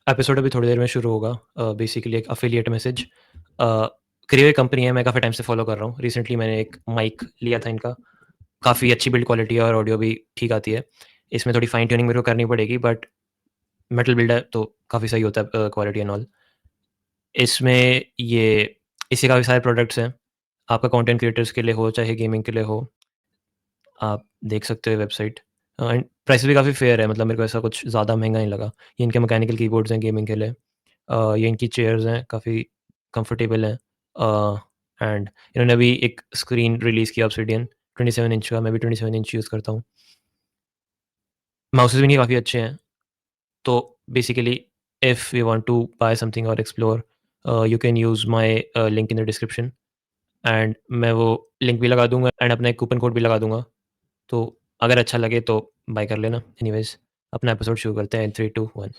Episode अभी थोड़ी देर में शुरू होगा। बेसिकली एक अफिलिएट मैसेज। क्रियो एक कंपनी है, मैं काफ़ी टाइम से फॉलो कर रहा हूँ। रिसेंटली मैंने एक माइक लिया था इनका, काफ़ी अच्छी बिल्ड क्वालिटी है और ऑडियो भी ठीक आती है। इसमें थोड़ी फाइन ट्यूनिंग मेरे को करनी पड़ेगी, बट मेटल बिल्ड है तो काफ़ी सही होता है क्वालिटी एंड ऑल। इसमें इससे काफ़ी सारे प्रोडक्ट्स हैं, आपका कंटेंट क्रिएटर्स के लिए हो चाहे गेमिंग के लिए हो, आप देख सकते हो वेबसाइट। एंड प्राइस भी काफ़ी फेयर है, मतलब मेरे को ऐसा कुछ ज़्यादा महंगा नहीं लगा। ये इनके मैकेनिकल कीबोर्ड्स हैं गेमिंग के लिए। ये इनकी चेयर्स हैं, काफ़ी कंफर्टेबल हैं। एंड इन्होंने अभी एक स्क्रीन रिलीज़ किया ऑब्सिडियन 27 इंच का। मैं भी 27 इंच यूज़ करता हूँ। माउसेस भी नहीं काफ़ी अच्छे हैं। तो basically if you want to buy something और explore, you can use my link in the description, and मैं वो लिंक भी लगा दूँगा एंड अपना एक कूपन कोड भी लगा दूँगा। तो अगर अच्छा लगे तो बाय कर लेना। एनीवेज़, अपना एपिसोड शुरू करते हैं इन 3, 2, 1।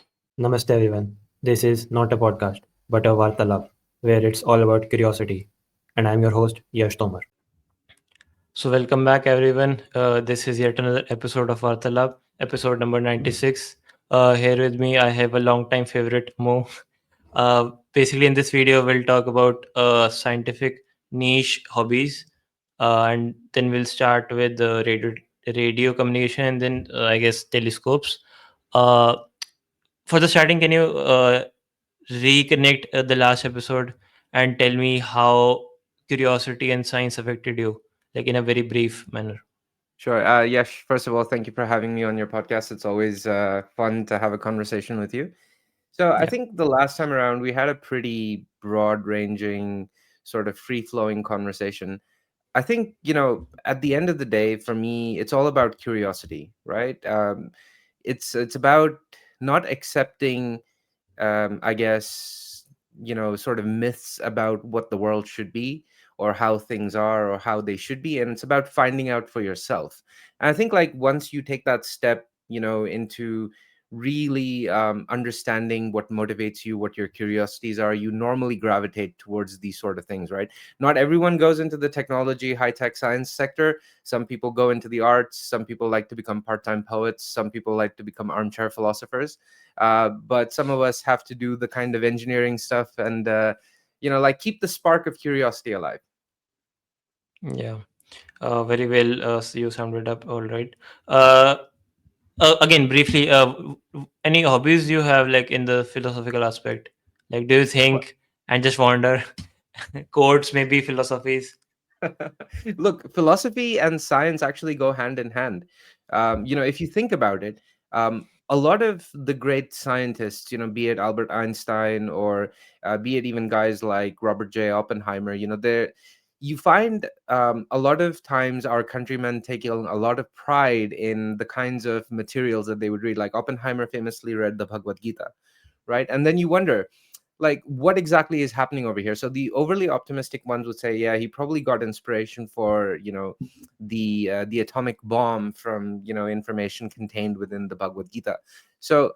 Namaste everyone. This is not a podcast, but a Vārtalāap, where it's all about curiosity. And I'm your host, Yash Tomar. So welcome back everyone. This is yet another episode of Vārtalāap, episode number 96. Here with me I have a long time favorite, Mo. Basically in this video we'll talk about scientific niche hobbies, and then we'll start with the radio communication, and then I guess telescopes. Uh, for the starting, can you reconnect the last episode and tell me how curiosity and science affected you, like in a very brief manner? Sure. Yash, first of all, thank you for having me on your podcast. It's always fun to have a conversation with you. So I Yeah. think the last time around we had a pretty broad-ranging, sort of free-flowing conversation. I think, at the end of the day, for me, it's all about curiosity, right? It's about not accepting, I guess, sort of myths about what the world should be or how things are or how they should be. And it's about finding out for yourself. And I think, like, once you take that step, into really understanding what motivates you, what your curiosities are, you normally gravitate towards these sort of things, right? Not everyone goes into the technology, high tech science sector. Some people go into the arts. Some people like to become part time poets. Some people like to become armchair philosophers. But some of us have to do the kind of engineering stuff and, like, keep the spark of curiosity alive. Yeah. Very well. You sounded up all right. Uh, Again, briefly, any hobbies you have, like in the philosophical aspect? Like, do you Well, think and just wander? Quotes, maybe philosophies. look, philosophy and science actually go hand in hand. If you think about it, a lot of the great scientists, be it Albert Einstein or be it even guys like Robert J. Oppenheimer, you find a lot of times our countrymen take a lot of pride in the kinds of materials that they would read. Like Oppenheimer famously read the Bhagavad Gita, right? And then you wonder, like, what exactly is happening over here. So the overly optimistic ones would say, yeah, he probably got inspiration for, the atomic bomb from, information contained within the Bhagavad Gita. So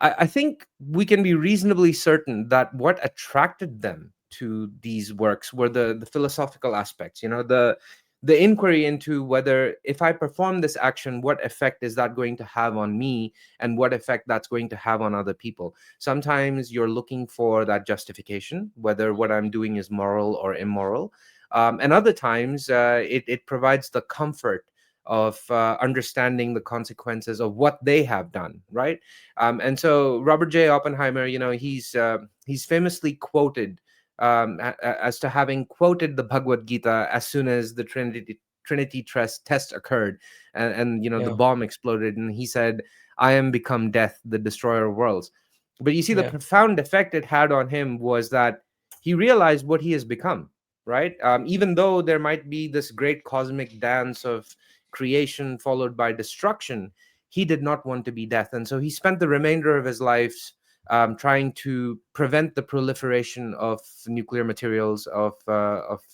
I think we can be reasonably certain that what attracted them to these works were the philosophical aspects, the inquiry into whether, if I perform this action, what effect is that going to have on me and what effect that's going to have on other people. Sometimes you're looking for that justification, whether what I'm doing is moral or immoral. And other times it provides the comfort of understanding the consequences of what they have done, right? And so Robert J. Oppenheimer, he's famously quoted as to having quoted the Bhagavad Gita as soon as the Trinity test occurred, and the Yeah. bomb exploded, and he said, "I am become death, the destroyer of worlds." But you see, the Yeah. profound effect it had on him was that he realized what he has become, right? Even though there might be this great cosmic dance of creation followed by destruction, he did not want to be death. And so he spent the remainder of his life trying to prevent the proliferation of nuclear materials, of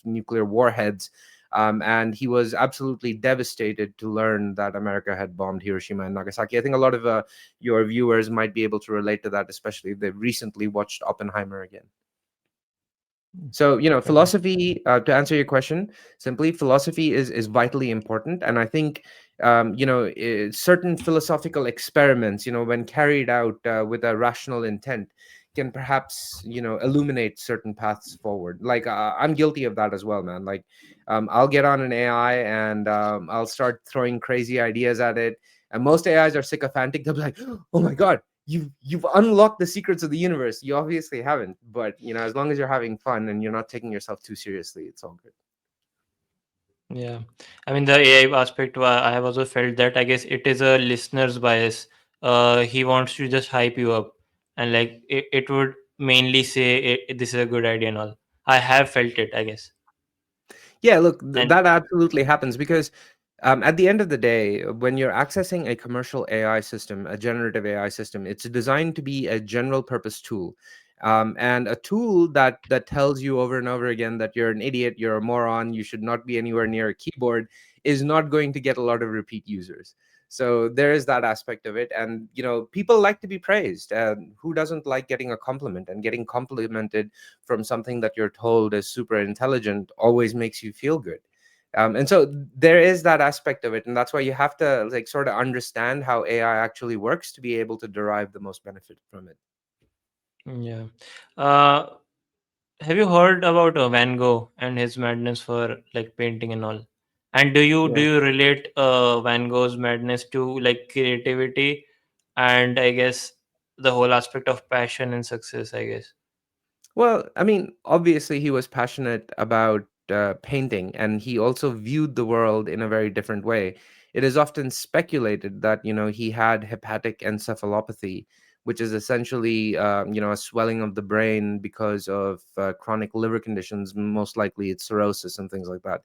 nuclear warheads. And he was absolutely devastated to learn that America had bombed Hiroshima and Nagasaki. I think a lot of your viewers might be able to relate to that, especially if they've recently watched Oppenheimer again. So, Definitely. philosophy, to answer your question, simply, philosophy is vitally important. And I think certain philosophical experiments, when carried out with a rational intent, can perhaps illuminate certain paths forward. Like I'm guilty of that as well, man. Like I'll get on an AI and I'll start throwing crazy ideas at it, and most AIs are sycophantic. They'll be like, oh my god, you've unlocked the secrets of the universe. You obviously haven't, but as long as you're having fun and you're not taking yourself too seriously, it's all good. Yeah, I mean the AI aspect. I have also felt that. I guess it is a listener's bias. He wants to just hype you up, and like it would mainly say this is a good idea and all. I have felt it, I guess. Yeah, look, And that absolutely happens because at the end of the day, when you're accessing a commercial AI system, a generative AI system, it's designed to be a general purpose tool. And a tool that tells you over and over again that you're an idiot, you're a moron, you should not be anywhere near a keyboard, is not going to get a lot of repeat users. So there is that aspect of it, and people like to be praised. Who doesn't like getting a compliment? And getting complimented from something that you're told is super intelligent always makes you feel good. And so there is that aspect of it, and that's why you have to like sort of understand how AI actually works to be able to derive the most benefit from it. yeah, uh, have you heard about Van Gogh and his madness for like painting and all? And do Yeah. you relate Van Gogh's madness to like creativity and I guess the whole aspect of passion and success? I guess. Well, I mean, obviously, he was passionate about painting, and he also viewed the world in a very different way. It is often speculated that he had hepatic encephalopathy, which is essentially a swelling of the brain because of chronic liver conditions. Most likely, it's cirrhosis and things like that.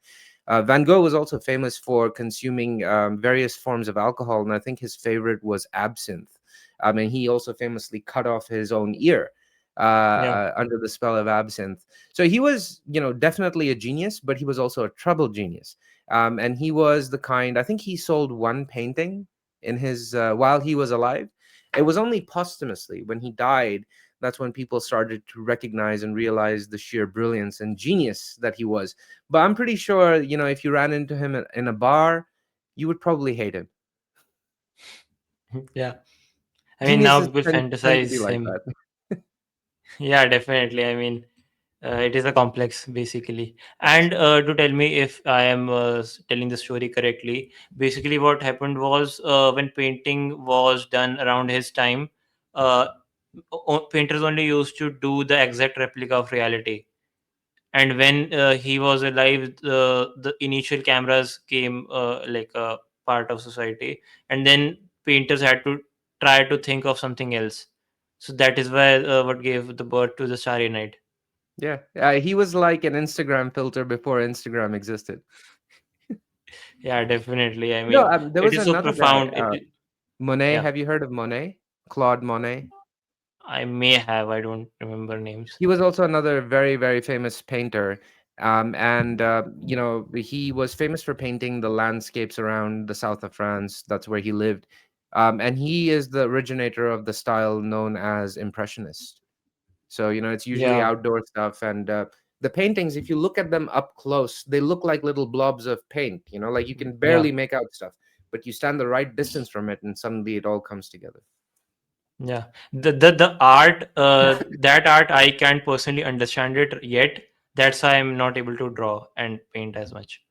Van Gogh was also famous for consuming various forms of alcohol, and I think his favorite was absinthe. I mean, he also famously cut off his own ear Yeah. under the spell of absinthe. So he was, definitely a genius, but he was also a troubled genius. And he was the kind. I think he sold one painting in his while he was alive. It was only posthumously when he died that's when people started to recognize and realize the sheer brilliance and genius that he was. But I'm pretty sure, if you ran into him in a bar, you would probably hate him. Yeah. I mean, now Geniuses people tend to be fantasize like him. that. Yeah, definitely. I mean, it is a complex, basically. And to tell me if I am telling the story correctly, basically what happened was when painting was done around his time, uh, painters only used to do the exact replica of reality. And when he was alive, the initial cameras came like a part of society, and then painters had to try to think of something else. So that is why what gave the birth to the Starry Night. Yeah, he was like an Instagram filter before Instagram existed. Yeah, definitely. I mean, There it was is so another guy, profound. Monet. Yeah, Have you heard of Monet? Claude Monet. I may have. I don't remember names. He was also another very, very famous painter. And he was famous for painting the landscapes around the south of France. That's where he lived. And he is the originator of the style known as Impressionist. So, it's usually Yeah, outdoor stuff. And the paintings, if you look at them up close, they look like little blobs of paint, like you can yeah, barely make out stuff, but you stand the right distance from it and suddenly it all comes together. yeah. The art, that art, I can't personally understand it yet. That's why I'm not able to draw and paint as much.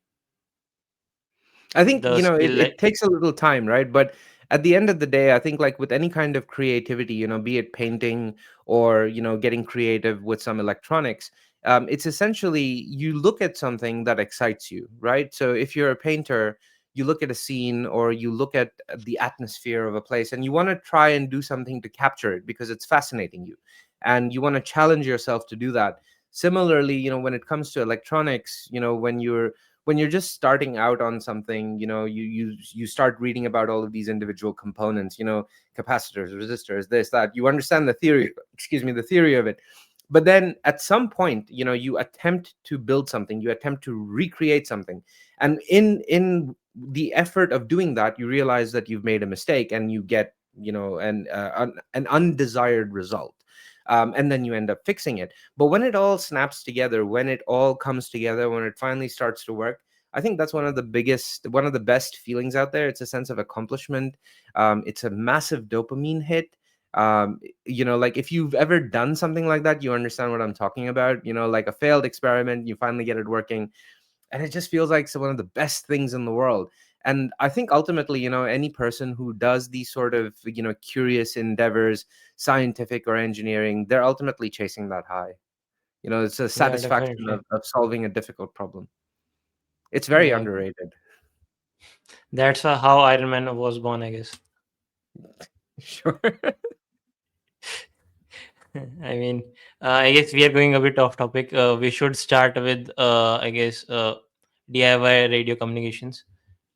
I think, The it, skill, it takes a little time, right? But at the end of the day, I think like with any kind of creativity, be it painting or, getting creative with some electronics, it's essentially you look at something that excites you, right? So if you're a painter, you look at a scene or you look at the atmosphere of a place and you want to try and do something to capture it because it's fascinating you. And you want to challenge yourself to do that. Similarly, when it comes to electronics, when you're just starting out on something, you start reading about all of these individual components, capacitors, resistors, this, that. You understand the theory, excuse me, the theory of it. But then at some point, you attempt to build something, you attempt to recreate something. And in the effort of doing that, you realize that you've made a mistake and you get, an undesired result. And then you end up fixing it. But when it all snaps together, when it all comes together, when it finally starts to work, I think that's one of the best feelings out there. It's a sense of accomplishment. It's a massive dopamine hit. Like if you've ever done something like that, you understand what I'm talking about. Like a failed experiment, you finally get it working, and it just feels like one of the best things in the world. And I think ultimately, any person who does these sort of curious endeavors, scientific or engineering, they're ultimately chasing that high. It's a Yeah, satisfaction definitely. of solving a difficult problem. It's very Yeah, underrated. that's how Iron Man was born, I guess. Sure. I mean, I guess we are going a bit off topic. We should start with, I guess, DIY radio communications,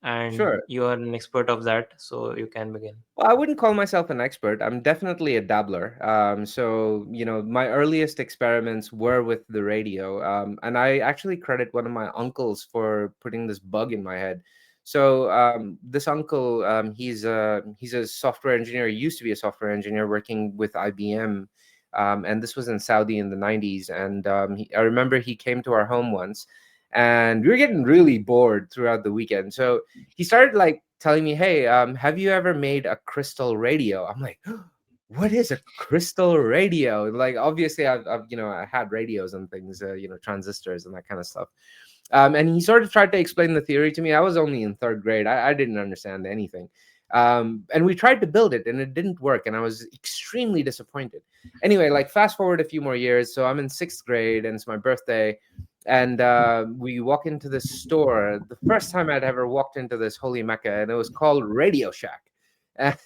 and Sure. you are an expert of that, so you can begin. Well, I wouldn't call myself an expert. I'm definitely a dabbler. So, my earliest experiments were with the radio. And I actually credit one of my uncles for putting this bug in my head. So, this uncle, he's a software engineer. He used to be a software engineer working with IBM. And this was in Saudi in the 90s. And I remember he came to our home once, and we were getting really bored throughout the weekend. So, he started like telling me, "Hey, have you ever made a crystal radio?" I'm like, "What is a crystal radio?" Like, obviously, I had radios and things, transistors and that kind of stuff. And he sort of tried to explain the theory to me. I was only in third grade. I didn't understand anything. And we tried to build it, and it didn't work, and I was extremely disappointed. Anyway, like fast forward a few more years, so I'm in sixth grade, and it's my birthday, and we walk into this store. The first time I'd ever walked into this holy mecca, and it was called Radio Shack. And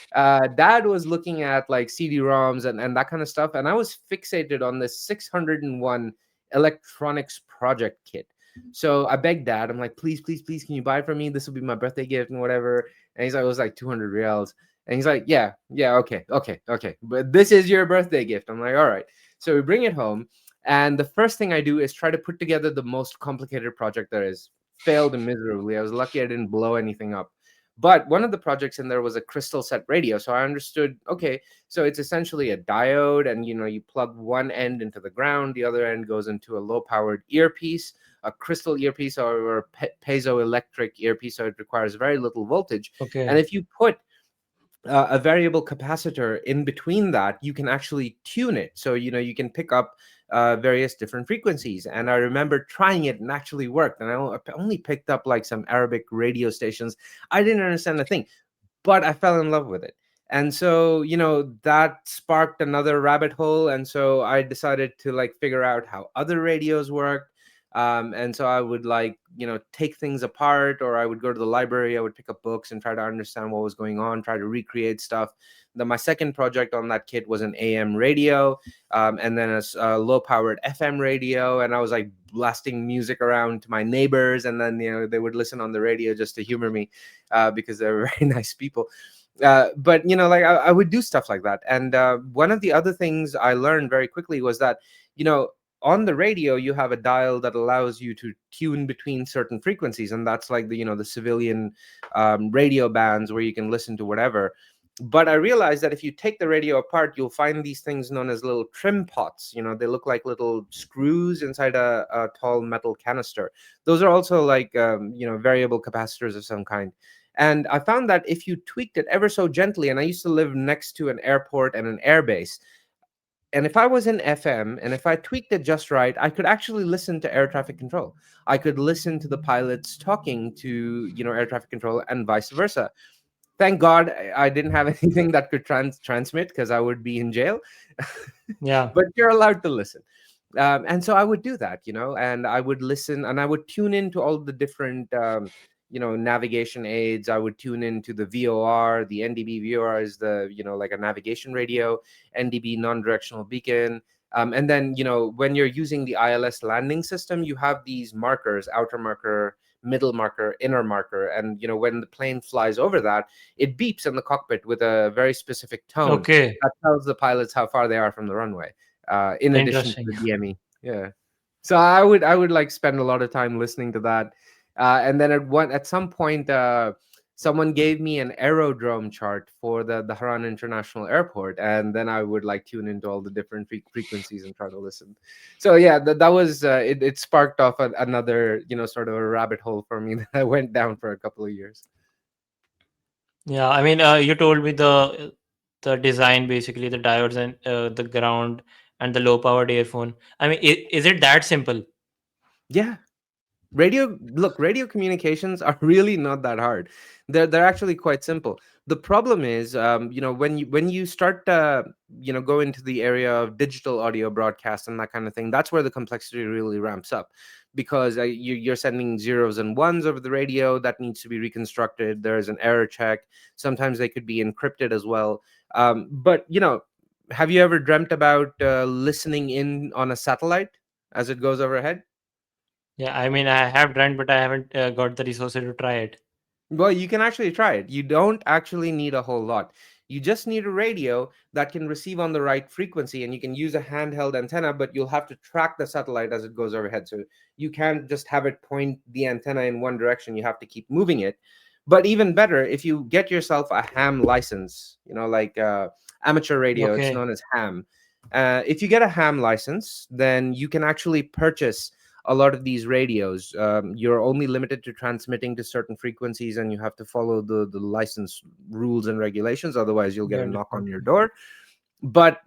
dad was looking at like CD-ROMs and that kind of stuff, and I was fixated on this 601 electronics project kit. So I begged dad, I'm like, "Please, please, please, can you buy it for me? This will be my birthday gift and whatever." And he's like, "It was like 200 reals." And he's like, "Yeah, yeah, okay, okay, okay. But this is your birthday gift." I'm like, "All right." So we bring it home. And the first thing I do is try to put together the most complicated project there is. Failed miserably. I was lucky I didn't blow anything up. But one of the projects in there was a crystal set radio. So I understood, okay, so it's essentially a diode, and you plug one end into the ground, the other end goes into a low powered earpiece, a crystal earpiece or a piezoelectric earpiece, so it requires very little voltage. And Okay. if you put a variable capacitor in between that, you can actually tune it. So, you can pick up various different frequencies. And I remember trying it and actually worked. And I only picked up like some Arabic radio stations. I didn't understand a thing, but I fell in love with it. And so, that sparked another rabbit hole. And so I decided to like figure out how other radios work. And so I would like, take things apart, or I would go to the library, I would pick up books and try to understand what was going on, try to recreate stuff. Then my second project on that kit was an AM radio, and then a low powered FM radio. And I was like blasting music around to my neighbors. And then, they would listen on the radio just to humor me because they were very nice people. But like I would do stuff like that. And one of the other things I learned very quickly was that, you know on the radio you have a dial that allows you to tune between certain frequencies, and that's like the civilian radio bands where you can listen to whatever. But I realized that if you take the radio apart, you'll find these things known as little trim pots. They look like little screws inside a tall metal canister. Those are also like variable capacitors of some kind. And I found that if you tweaked it ever so gently, and I used to live next to an airport and an airbase, and if I was in FM and if I tweaked it just right, I could actually listen to air traffic control. I could listen to the pilots talking to, air traffic control, and vice versa. Thank God I didn't have anything that could transmit, because I would be in jail. Yeah. But you're allowed to listen. And so I would do that, and I would listen, and I would tune into all the different, navigation aids. I would tune into the VOR. The NDB VOR is like a navigation radio, NDB non-directional beacon. And then, when you're using the ILS landing system, you have these markers: outer marker, middle marker, inner marker. And, when the plane flies over that, it beeps in the cockpit with a very specific tone Okay. that tells the pilots how far they are from the runway, in addition to Interesting. the DME. Yeah. So I would like spend a lot of time listening to that. And then at some point, someone gave me an aerodrome chart for the Haran International Airport, and then I would like tune into all the different frequencies and try to listen. So yeah, that was it sparked off another, sort of a rabbit hole for me that I went down for a couple of years. Yeah, I mean, you told me the design, basically the diodes and the ground and the low powered earphone. I mean, is it that simple? Yeah. Radio communications are really not that hard. They're actually quite simple. The problem is, when you start go into the area of digital audio broadcast and that kind of thing, that's where the complexity really ramps up, because you're sending zeros and ones over the radio that needs to be reconstructed. There's an error check. Sometimes they could be encrypted as well. But have you ever dreamt about listening in on a satellite as it goes overhead? Yeah, I mean, I have tried, but I haven't got the resources to try it. Well, you can actually try it. You don't actually need a whole lot. You just need a radio that can receive on the right frequency, and you can use a handheld antenna, but you'll have to track the satellite as it goes overhead. So you can't just have it point the antenna in one direction. You have to keep moving it. But even better, if you get yourself a ham license, like amateur radio, it's Okay, known as ham. If you get a ham license, then you can actually purchase a lot of these radios. You're only limited to transmitting to certain frequencies, and you have to follow the license rules and regulations. Otherwise, you'll get a yeah, knock on your definitely. door. But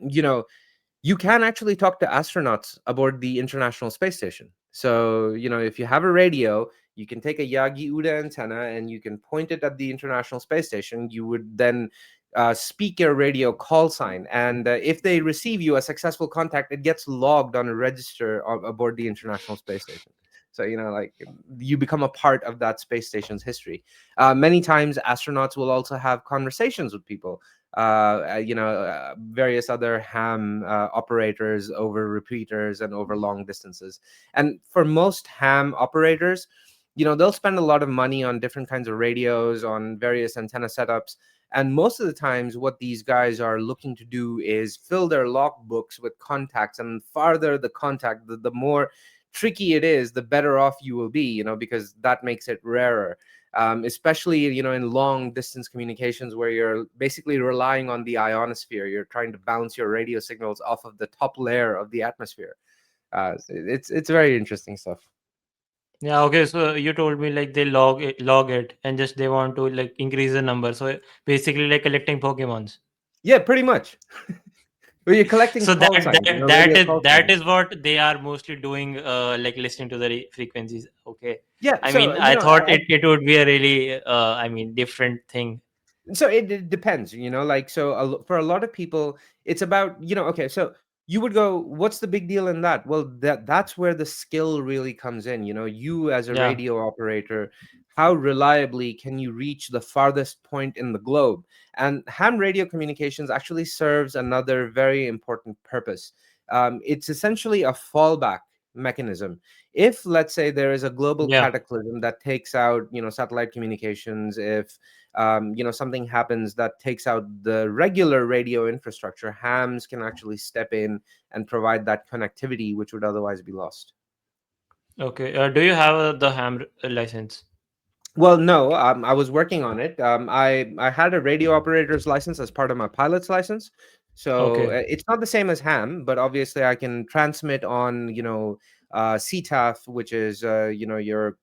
you can actually talk to astronauts aboard the International Space Station. So, if you have a radio, you can take a Yagi Uda antenna and you can point it at the International Space Station. You would then speak your radio call sign. And if they receive you a successful contact, it gets logged on a register aboard the International Space Station. So, like, you become a part of that space station's history. Many times, astronauts will also have conversations with people, various other ham operators over repeaters and over long distances. And for most ham operators, they'll spend a lot of money on different kinds of radios, on various antenna setups. And most of the times, what these guys are looking to do is fill their logbooks with contacts. And farther the contact, the more tricky it is, the better off you will be, because that makes it rarer. Especially in long distance communications where you're basically relying on the ionosphere. You're trying to bounce your radio signals off of the top layer of the atmosphere. It's very interesting stuff. Yeah, okay. So you told me like they log it, and just they want to like increase the number. So basically, like collecting Pokemons. Yeah, pretty much. Well, you're collecting So call signs, that radio is call that signs. is what they are mostly doing, like listening to the frequencies. Okay, Yeah, I so mean, I thought it would be a really, I mean, different thing. it depends, like, so for a lot of people it's about, okay, so you would go, what's the big deal in that? Well, that's where the skill really comes in. You as a Yeah, radio operator, how reliably can you reach the farthest point in the globe? And ham radio communications actually serves another very important purpose. It's essentially a fallback mechanism. If, let's say, there is a global yeah. cataclysm that takes out satellite communications, if something happens that takes out the regular radio infrastructure, hams can actually step in and provide that connectivity which would otherwise be lost. Okay. Do you have the ham license? Well, no, I was working on it. I had a radio operator's license as part of my pilot's license, so Okay. it's not the same as ham, but obviously I can transmit on CTAF, which is your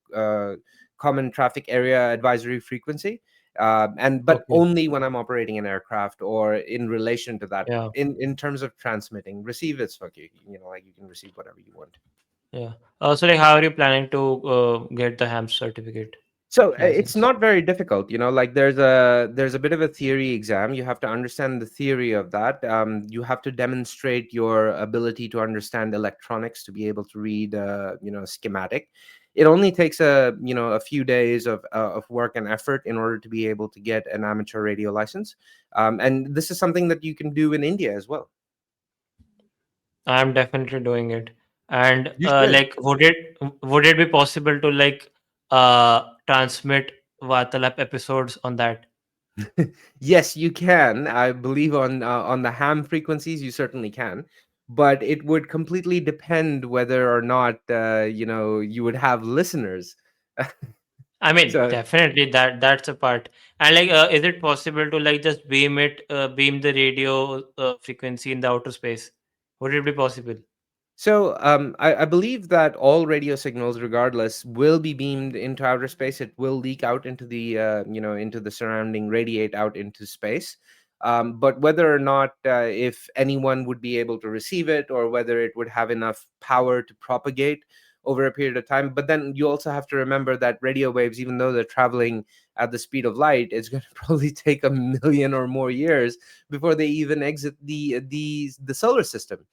common traffic area advisory frequency, and but Okay. only when I'm operating an aircraft or in relation to that. Yeah. In terms of transmitting, receive it's okay. Like, you can receive whatever you want. Yeah. So like, how are you planning to get the ham certificate So it's license? not very difficult, like, there's a bit of a theory exam. You have to understand the theory of that. You have to demonstrate your ability to understand electronics, to be able to read schematic. It only takes a few days of work and effort in order to be able to get an amateur radio license. And this is something that you can do in India as well. I'm definitely doing it. And You should. like, would it be possible to like transmit Vārtalāap episodes on that? Yes, you can. I believe on the ham frequencies, you certainly can, but it would completely depend whether or not you would have listeners. I mean, So definitely that's a part. And like, is it possible to like just beam the radio frequency in the outer space? Would it be possible? I believe that all radio signals, regardless, will be beamed into outer space. It will leak out into the into the surrounding, radiate out into space. But whether or not if anyone would be able to receive it, or whether it would have enough power to propagate over a period of time. But then you also have to remember that radio waves, even though they're traveling at the speed of light, it's going to probably take 1 million or more years before they even exit the solar system.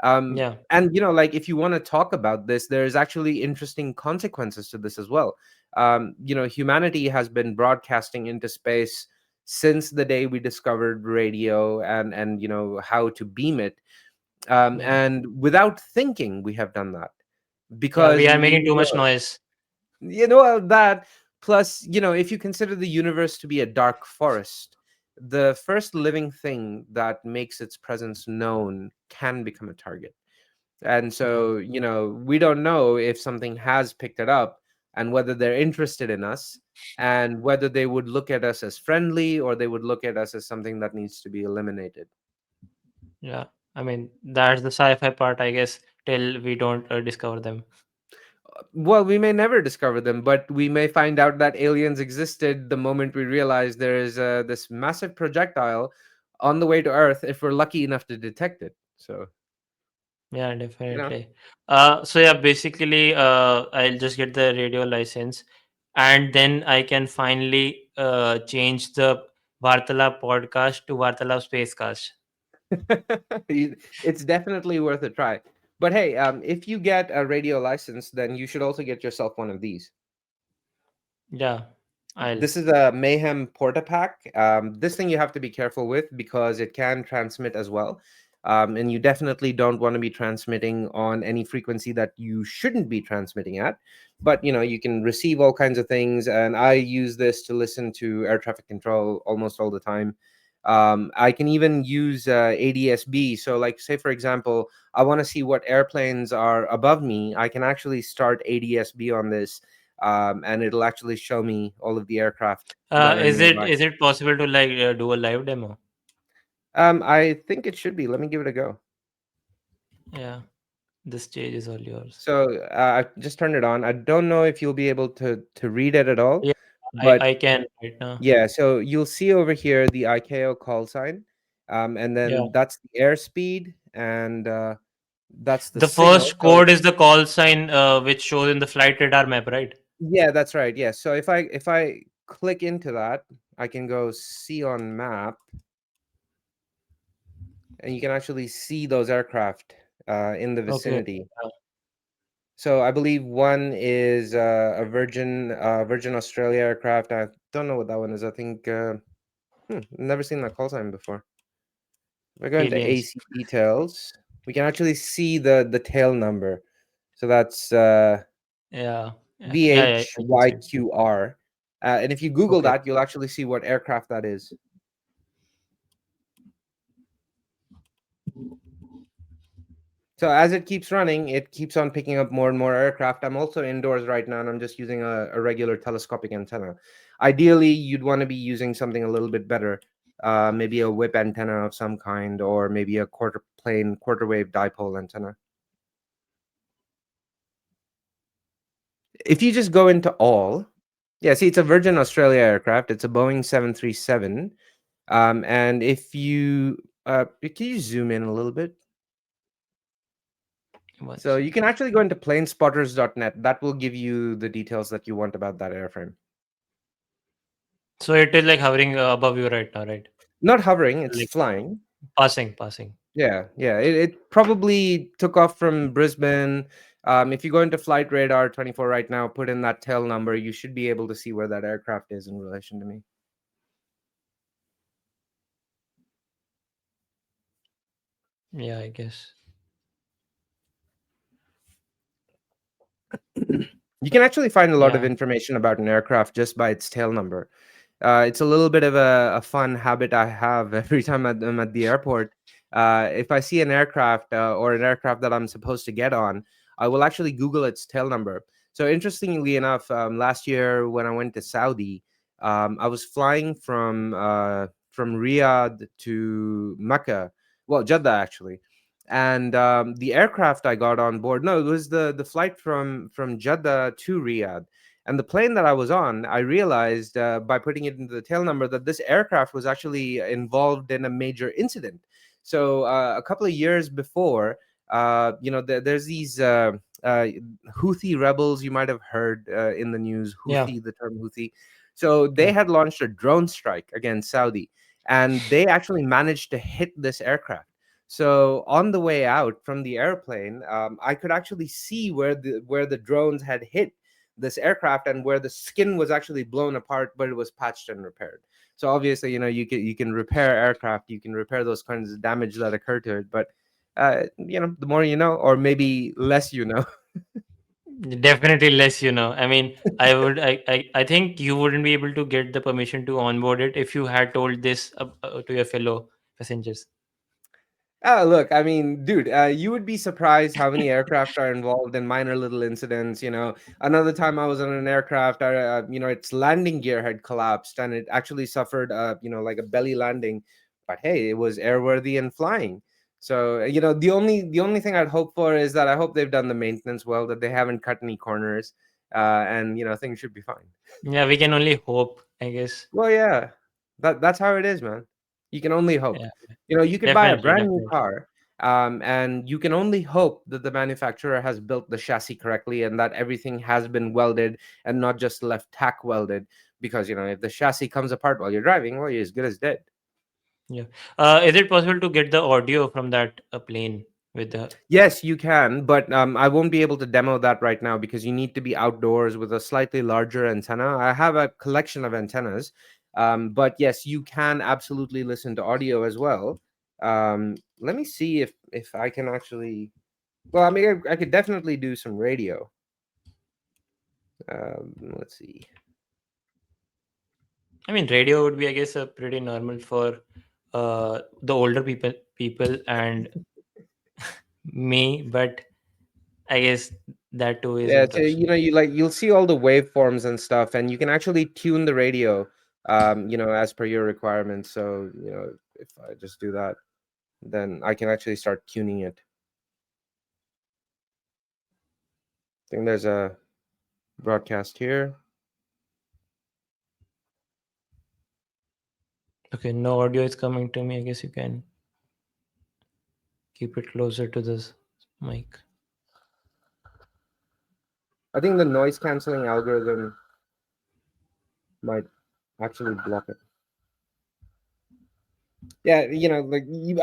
Yeah, And like, if you want to talk about this, there's actually interesting consequences to this as well. Humanity has been broadcasting into space since the day we discovered radio, and how to beam it, yeah, and without thinking we have done that yeah. We because are making we too much noise. that plus, if you consider the universe to be a dark forest, the first living thing that makes its presence known can become a target. And Yeah, so, we don't know if something has picked it up, and whether they're interested in us, and whether they would look at us as friendly, or they would look at us as something that needs to be eliminated. yeah. I mean, that's the sci-fi part, I guess, till we don't discover them. Well, we may never discover them, but we may find out that aliens existed the moment we realize there is this massive projectile on the way to Earth, if we're lucky enough to detect it. So, Yeah, you know. definitely. So yeah, basically, I'll just get the radio license, and then I can finally change the Vārtalāap podcast to Vārtalāap Spacecast. It's definitely worth a try. But hey, if you get a radio license, then you should also get yourself one of these. Yeah, I'll. This is a Mayhem Portapack. This thing you have to be careful with because it can transmit as well. And you definitely don't want to be transmitting on any frequency that you shouldn't be transmitting at. But you can receive all kinds of things. And I use this to listen to air traffic control almost all the time. I can even use ADSB. So, like, say for example, I want to see what airplanes are above me. I can actually start ADSB on this, and it'll actually show me all of the aircraft that are Is it nearby. is it possible to like do a live demo? I think it should be. Let me give it a go. Yeah, the stage is all yours. So I just turned it on. I don't know if you'll be able to read it at all, Yeah, but I can right now. yeah. So you'll see over here the ICAO call sign, and Yeah. then that's the airspeed, and that's the The signal. first So code is the call sign, which shows in the flight radar map, right? yeah, that's right. Yeah. So if I click into that, I can go see on map, and you can actually see those aircraft in the Okay. vicinity. So I believe one is a Virgin Australia aircraft. I don't know what that one is. I think never seen that call sign before. If I go into Aliens. AC details, we can actually see the tail number. So that's Yeah. Yeah, I can see it. VHYQR. And if you Google Okay. that, you'll actually see what aircraft that is. So as it keeps running, it keeps on picking up more and more aircraft. I'm also indoors right now, and I'm just using a regular telescopic antenna. Ideally, you'd want to be using something a little bit better, maybe a whip antenna of some kind, or maybe a quarter wave dipole antenna. If you just go into all, yeah, see, it's a Virgin Australia aircraft. It's a Boeing 737. And if you, can you zoom in a little bit? One So you can second. actually go into planespotters.net. That will give you the details that you want about that airframe. So it is like hovering above you right now, right? Not hovering, it's Like flying. passing. Yeah, yeah. It probably took off from Brisbane. If you go into Flight Radar 24 right now, put in that tail number, you should be able to see where that aircraft is in relation to me. Yeah, I guess. You can actually find a lot of Yeah. information about an aircraft just by its tail number. It's a little bit of a fun habit I have every time I'm at the airport. If I see an aircraft or an aircraft that I'm supposed to get on, I will actually Google its tail number. So interestingly enough, last year when I went to Saudi, I was flying from Riyadh to Mecca, well, Jeddah actually, and the aircraft I got on board. No, it was the flight from Jeddah to Riyadh. And the plane that I was on, I realized by putting it into the tail number that this aircraft was actually involved in a major incident. So a couple of years before, there's these uh, Houthi rebels. You might have heard in the news, Yeah. Houthi, the term Houthi. So they Yeah. had launched a drone strike against Saudi, and they actually managed to hit this aircraft. So on the way out from the airplane, I could actually see where the drones had hit this aircraft and where the skin was actually blown apart, but it was patched and repaired. So obviously, you can repair aircraft, you can repair those kinds of damage that occur to it, but the more you know, or maybe less you know. Definitely less, I mean, I think you wouldn't be able to get the permission to onboard it if you had told this to your fellow passengers. Look, I mean, dude, you would be surprised how many aircraft are involved in minor little incidents. Another time I was on an aircraft, its landing gear had collapsed and it actually suffered, like a belly landing. But hey, it was airworthy and flying. So, the only thing I'd hope for is that I hope they've done the maintenance well, that they haven't cut any corners, and things should be fine. Yeah, we can only hope, I guess. Well, yeah, that's how it is, man. You can only hope. Yeah, You could buy a definitely, brand new definitely. car, and you can only hope that the manufacturer has built the chassis correctly and that everything has been welded and not just left tack welded. Because if the chassis comes apart while you're driving, well, you're as good as dead. Yeah. Is it possible to get the audio from that plane with the? Yes, you can, but I won't be able to demo that right now because you need to be outdoors with a slightly larger antenna. I have a collection of antennas, but yes, you can absolutely listen to audio as well. Let me see if I can actually. Well, I mean, I could definitely do some radio. Let's see. I mean, radio would be, I guess, pretty normal for the older people and me, but I guess that too is Yeah, so interesting. you'll see all the waveforms and stuff, and you can actually tune the radio, as per your requirements. So if I just do that, then I can actually start tuning it. I think there's a broadcast here. Okay, no audio is coming to me. I guess you can keep it closer to this mic. I think the noise canceling algorithm might actually block it. Yeah,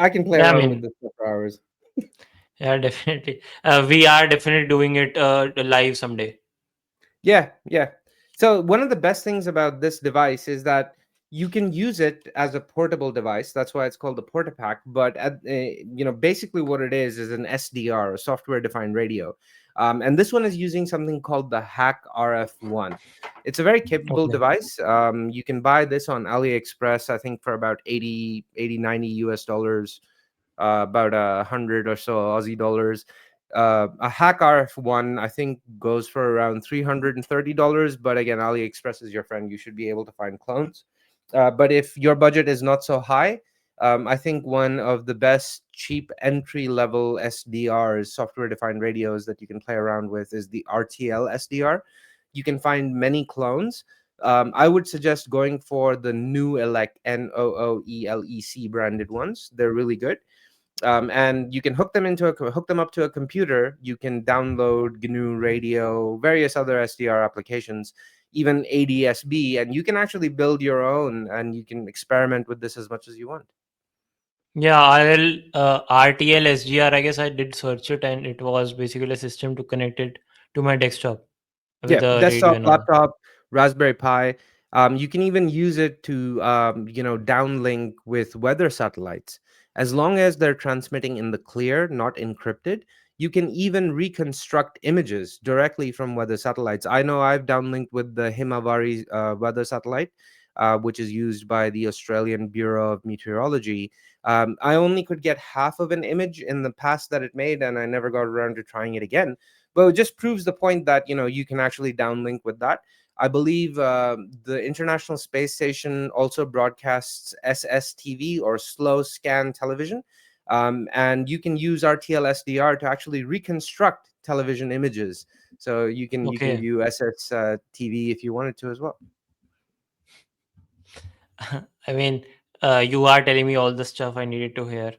I can play Yeah, I around with mean, this for hours. yeah, definitely. We are definitely doing it live someday. Yeah, yeah. So one of the best things about this device is that you can use it as a portable device. That's why it's called the Portapack. But basically what it is an SDR, a software-defined radio, and this one is using something called the Hack RF1. It's a very capable Okay. device. You can buy this on AliExpress, I think, for about 90 US dollars, about 100 or so Aussie dollars. A Hack RF1, I think, goes for around $330. But again, AliExpress is your friend. You should be able to find clones. But if your budget is not so high, I think one of the best cheap entry level SDRs, software defined radios, that you can play around with is the RTL SDR. You can find many clones. I would suggest going for the New Elect, NOOELEC branded ones. They're really good. And you can hook them up to a computer. You can download GNU Radio, various other SDR applications, even ADSB, and you can actually build your own, and you can experiment with this as much as you want. Yeah, RTL SGR. I guess I did search it, and it was basically a system to connect it to my desktop with Yeah, a radio desktop, and all. laptop, Raspberry Pi. You can even use it to, downlink with weather satellites. As long as they're transmitting in the clear, not encrypted, you can even reconstruct images directly from weather satellites. I know I've downlinked with the Himawari weather satellite. which is used by the Australian Bureau of Meteorology. I only could get half of an image in the past that it made, and I never got around to trying it again. But it just proves the point that you can actually downlink with that. I believe the International Space Station also broadcasts SSTV, or slow scan television, and you can use RTL SDR to actually reconstruct television images. So you can Okay. view SSTV if you wanted to as well. I mean, you are telling me all the stuff I needed to hear.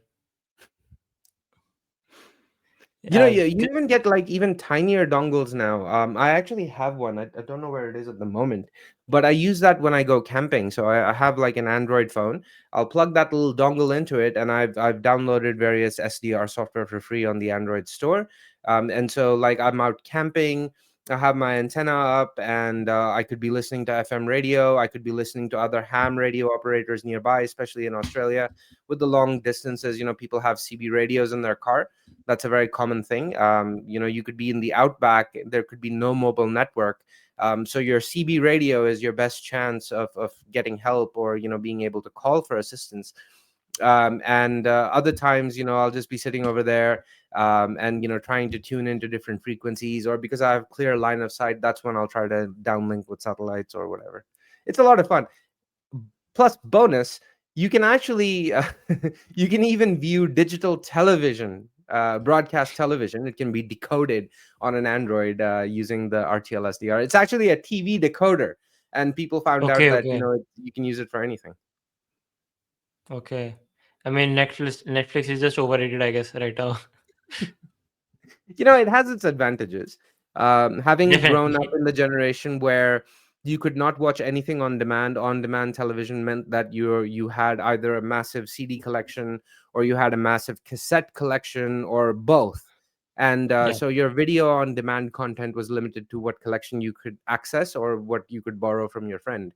You even get like even tinier dongles now. I actually have one. I don't know where it is at the moment, but I use that when I go camping. So I have like an Android phone. I'll plug that little dongle into it, and I've downloaded various SDR software for free on the Android store. And so like I'm out camping. I have my antenna up, and I could be listening to FM radio. I could be listening to other ham radio operators nearby, especially in Australia with the long distances. People have CB radios in their car. That's a very common thing. You could be in the outback, there could be no mobile network. So your CB radio is your best chance of getting help, or being able to call for assistance. And other times, I'll just be sitting over there, and trying to tune into different frequencies, or because I have clear line of sight, that's when I'll try to downlink with satellites or whatever. It's a lot of fun. Plus bonus, you can actually you can even view digital television, broadcast television. It can be decoded on an Android using the RTL SDR. It's actually a TV decoder, and people found out okay, that okay, you can use it for anything. okay. I mean, Netflix is just overrated, I guess, right now. It has its advantages. Having grown up Definitely. in the generation where you could not watch anything on demand television meant that you had either a massive CD collection, or you had a massive cassette collection, or both. And Yeah. so your video on demand content was limited to what collection you could access, or what you could borrow from your friend.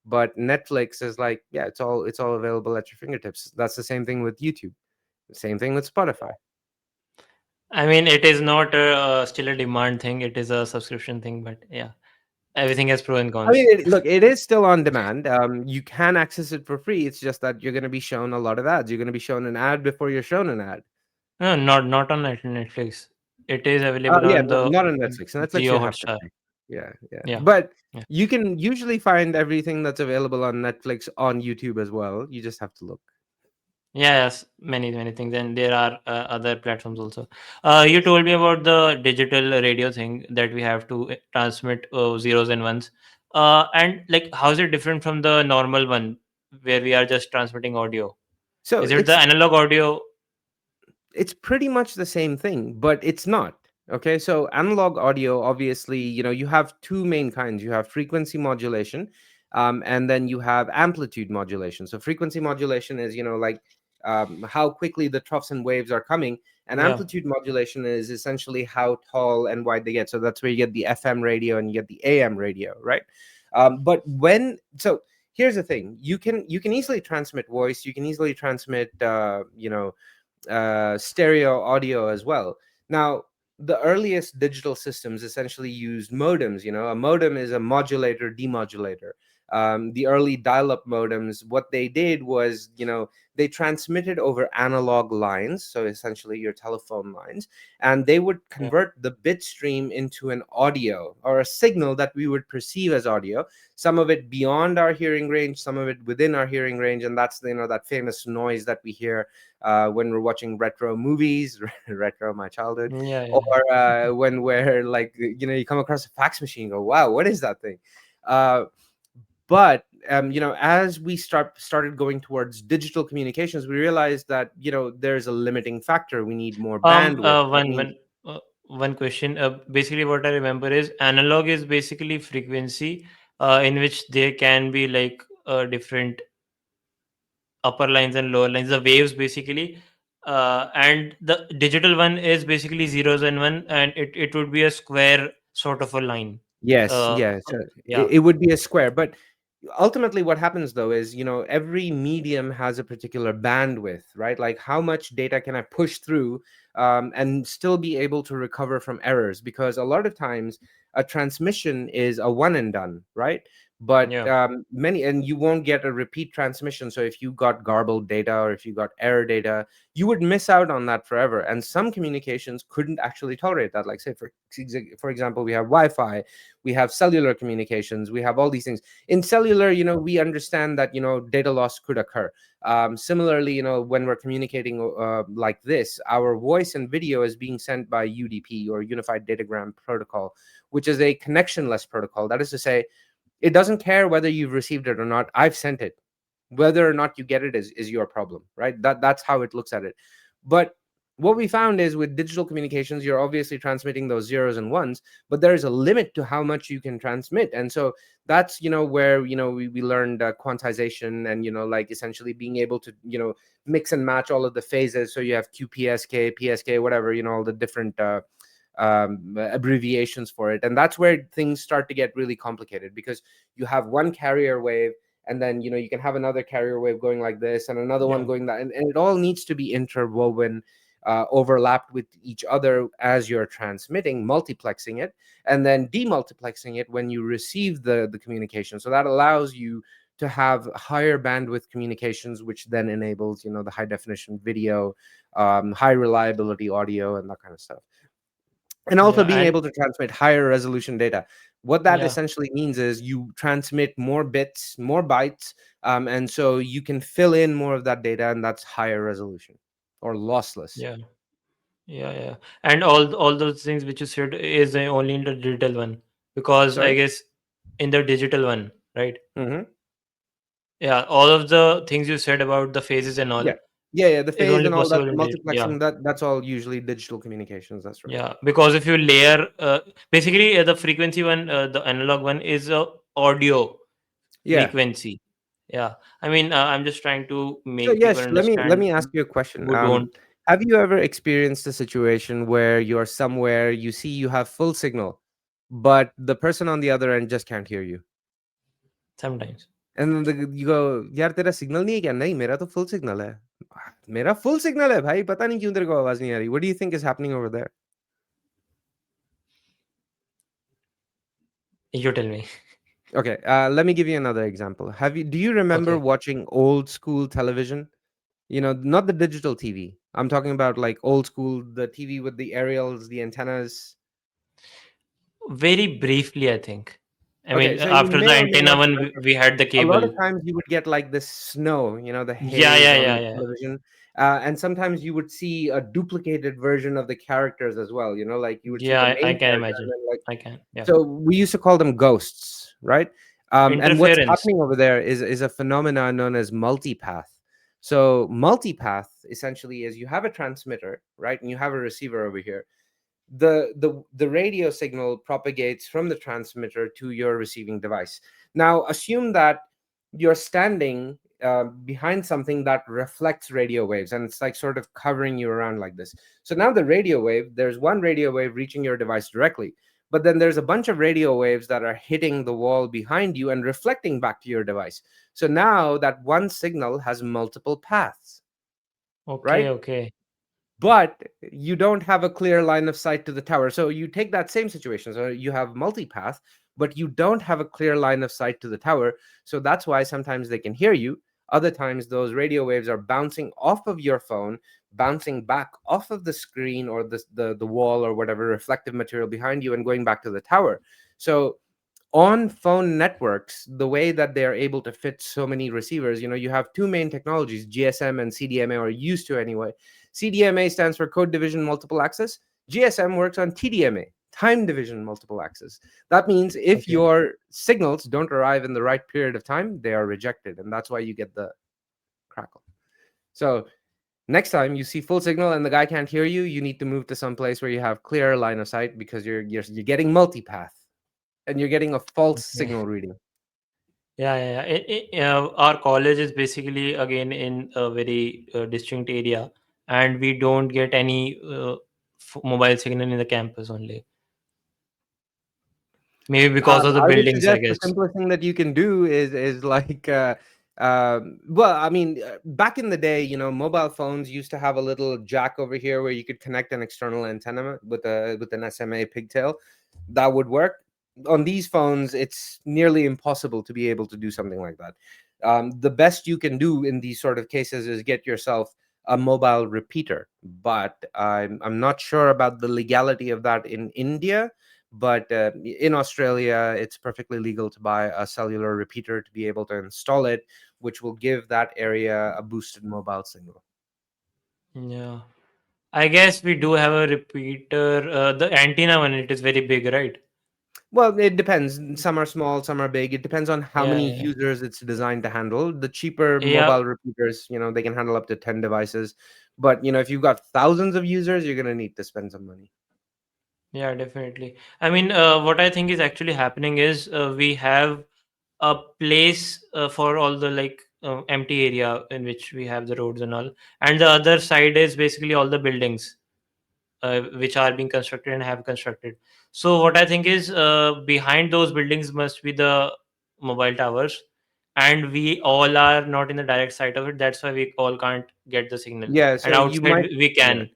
But Netflix is like, yeah, it's all available at your fingertips. That's the same thing with YouTube. Same thing with Spotify. I mean, it is not still a demand thing. It is a subscription thing, but yeah, everything has pros and I cons. mean, look, it is still on demand. You can access it for free. It's just that you're going to be shown a lot of ads. You're going to be shown an ad before you're shown an ad. No, not on Netflix. It is Oh, available yeah, on the not on Netflix. Netflix Geo you have to Hotstar. pay. Yeah, yeah. Yeah, But yeah, you can usually find everything that's available on Netflix on YouTube as well. You just have to look. yeah. Yes, many things, and there are other platforms also. You told me about the digital radio thing that we have to transmit zeros and ones. And like, how is it different from the normal one where we are just transmitting audio? So Is it the analog audio? it's pretty much the same thing, but it's not. Okay, so analog audio, obviously, you have two main kinds. You have frequency modulation, and then you have amplitude modulation. So frequency modulation is, like, how quickly the troughs and waves are coming, and Yeah. amplitude modulation is essentially how tall and wide they get. So that's where you get the FM radio and you get the AM radio, right? But when so here's the thing: you can easily transmit voice, you can easily transmit stereo audio as well. Now, the earliest digital systems essentially used modems. A modem is a modulator demodulator. The early dial-up modems, what they did was, they transmitted over analog lines, so essentially your telephone lines, and they would Yeah. convert the bit stream into an audio, or a signal that we would perceive as audio. Some of it beyond our hearing range, some of it within our hearing range, and that's that famous noise that we hear when we're watching retro movies, retro my childhood, Yeah, or yeah. when we're like, you come across a fax machine, and go, wow, what is that thing? But as we started going towards digital communications, we realized that there's a limiting factor. We need more Um, bandwidth. uh, That one means one uh, one question. Basically, what I remember is analog is basically frequency, in which there can be like different upper lines and lower lines, the waves basically. And the digital one is basically zeros and one, and it would be a square sort of a line. yes, Uh, yes, yeah, it would be a square. But ultimately what happens though is, every medium has a particular bandwidth, right? Like, how much data can I push through, and still be able to recover from errors? Because a lot of times a transmission is a one and done, right? but Yeah. many, and you won't get a repeat transmission. So if you got garbled data or if you got error data, you would miss out on that forever. And some communications couldn't actually tolerate that. Like, say, for example, we have Wi-Fi, we have cellular communications, we have all these things. In cellular, we understand that data loss could occur. Similarly, when we're communicating like this, our voice and video is being sent by UDP, or Unified Datagram Protocol, which is a connectionless protocol. That is to say, it doesn't care whether you've received it or not. I've sent it. Whether or not you get it is your problem, right? That's how it looks at it. But what we found is, with digital communications, you're obviously transmitting those zeros and ones, but there is a limit to how much you can transmit. And so that's where we learned quantization, and like essentially being able to mix and match all of the phases. So you have QPSK, PSK, whatever, all the different abbreviations for it. And that's where things start to get really complicated, because you have one carrier wave, and then you can have another carrier wave going like this, and another one Yeah. going that, and it all needs to be interwoven, overlapped with each other as you're transmitting, multiplexing it, and then demultiplexing it when you receive the communication. So that allows you to have higher bandwidth communications, which then enables the high definition video, high reliability audio, and that kind of stuff, and also Yeah. being And able to transmit higher resolution data. What that yeah. essentially means is you transmit more bits, more bytes, and so you can fill in more of that data, and that's higher resolution or lossless. Yeah. Yeah. Yeah. And all those things which you said is only in the digital one, because I Sorry. guess in the digital one, right? Hmm. Yeah. All of the things you said about the phases and all Yeah, yeah. The is phase only and all that, possible the in digital. Yeah. multiplexing, that's all usually digital communications. That's right. Yeah, because if you layer, basically the frequency one, the analog one is a audio Yeah. frequency. Yeah, I mean, I'm just trying to So make people yes, let understand me ask you a question. who don't Have you ever experienced a situation where you're somewhere, you see you have full signal, but the person on the other end just can't hear you? sometimes. And then you go, यार तेरा signal नहीं है क्या? नहीं, मेरा तो full signal है. मेरा फुल सिग्नल है भाई, पता नहीं क्यों तेरे को आवाज नहीं आ रही. What do you think is happening over there? You tell me. Okay, let me give you another example. Do you remember Okay. watching old school television? Not the digital TV. I'm talking about like old school, the TV with the aerials, the antennas. Very briefly, I think. I Okay, mean, so you after may the or may antenna not one, remember. we had the A lot cable. of times you would get like this snow, the Yeah, haze yeah, on yeah, the yeah. television. And sometimes you would see a duplicated version of the characters as well, like you would see Yeah, the I main can character, and imagine. then like, I can. Yeah. so we used to call them ghosts, right? And what's Interference. happening over there is a phenomenon known as multipath. So multipath essentially is, you have a transmitter, right, and you have a receiver over here. The radio signal propagates from the transmitter to your receiving device. Now assume that you're standing behind something that reflects radio waves, and it's like sort of covering you around like this. So now the radio wave, there's one radio wave reaching your device directly, but then there's a bunch of radio waves that are hitting the wall behind you and reflecting back to your device. So now that one signal has multiple paths, Okay, right? okay. But you don't have a clear line of sight to the tower. So you take that same situation. So you have multipath, but you don't have a clear line of sight to the tower. So that's why sometimes they can hear you. Other times, those radio waves are bouncing off of your phone, bouncing back off of the screen or the wall or whatever reflective material behind you, and going back to the tower. So on phone networks, the way that they are able to fit so many receivers, you have two main technologies, GSM and CDMA, or used to anyway. CDMA stands for code division multiple access. GSM works on TDMA, time division multiple access. That means if Okay. your signals don't arrive in the right period of time, they are rejected, and that's why you get the crackle. So next time you see full signal and the guy can't hear you, you need to move to some place where you have clear line of sight, because you're getting multipath, and you're getting a false Okay. signal reading. Yeah, yeah, yeah. Our college is basically again in a very distinct area, and we don't get any mobile signal in the campus only. Maybe because of the I would buildings, I suggest the guess. simplest thing that you can do is like, well, I mean, back in the day, mobile phones used to have a little jack over here where you could connect an external antenna with an SMA pigtail. That would work. on these phones, it's nearly impossible to be able to do something like that. The best you can do in these sort of cases is get yourself a mobile repeater, but I'm not sure about the legality of that in India. But in Australia, it's perfectly legal to buy a cellular repeater to be able to install it, which will give that area a boosted mobile signal. Yeah. I guess we do have a repeater. The antenna one, it is very big, right? Well, it depends. Some are small, some are big. It depends on how Yeah, many yeah. users it's designed to handle. The cheaper Yeah, mobile repeaters, they can handle up to 10 devices. But, if you've got thousands of users, you're going to need to spend some money. yeah, definitely. I mean, what I think is actually happening is we have a place for all the like empty area in which we have the roads and all, and the other side is basically all the buildings which are being constructed and have constructed. So what I think is behind those buildings must be the mobile towers, and we all are not in the direct side of it. That's why we all can't get the signal. Yeah, And so you outside might, we yeah. can,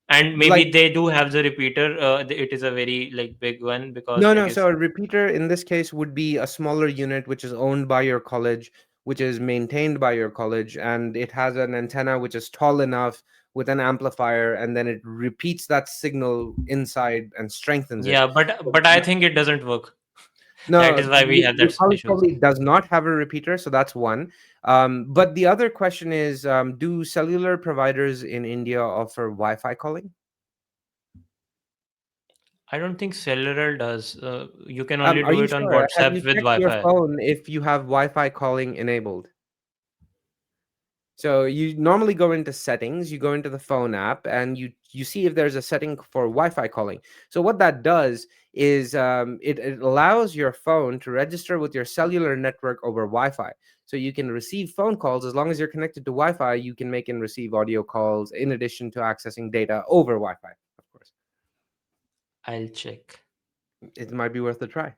and Like, maybe they do have the repeater. It is a very like big one because no, I no. So guess a repeater in this case would be a smaller unit which is owned by your college, which is maintained by your college, and it has an antenna which is tall enough with an amplifier, and then it repeats that signal inside and strengthens it. yeah, but I think it doesn't work. That No, is why we have your that college issues. probably does not have a repeater, so that's one. But the other question is, do cellular providers in India offer Wi-Fi calling? I don't think cellular does. You can only Are do you it on sure? Have you WhatsApp with checked your Wi-Fi. phone if you have Wi-Fi calling enabled? So you normally go into settings, you go into the phone app, and you see if there's a setting for Wi-Fi calling. So what that does is it allows your phone to register with your cellular network over Wi-Fi. So you can receive phone calls as long as you're connected to Wi-Fi. You can make and receive audio calls in addition to accessing data over Wi-Fi. Of course, I'll check. it might be worth a try.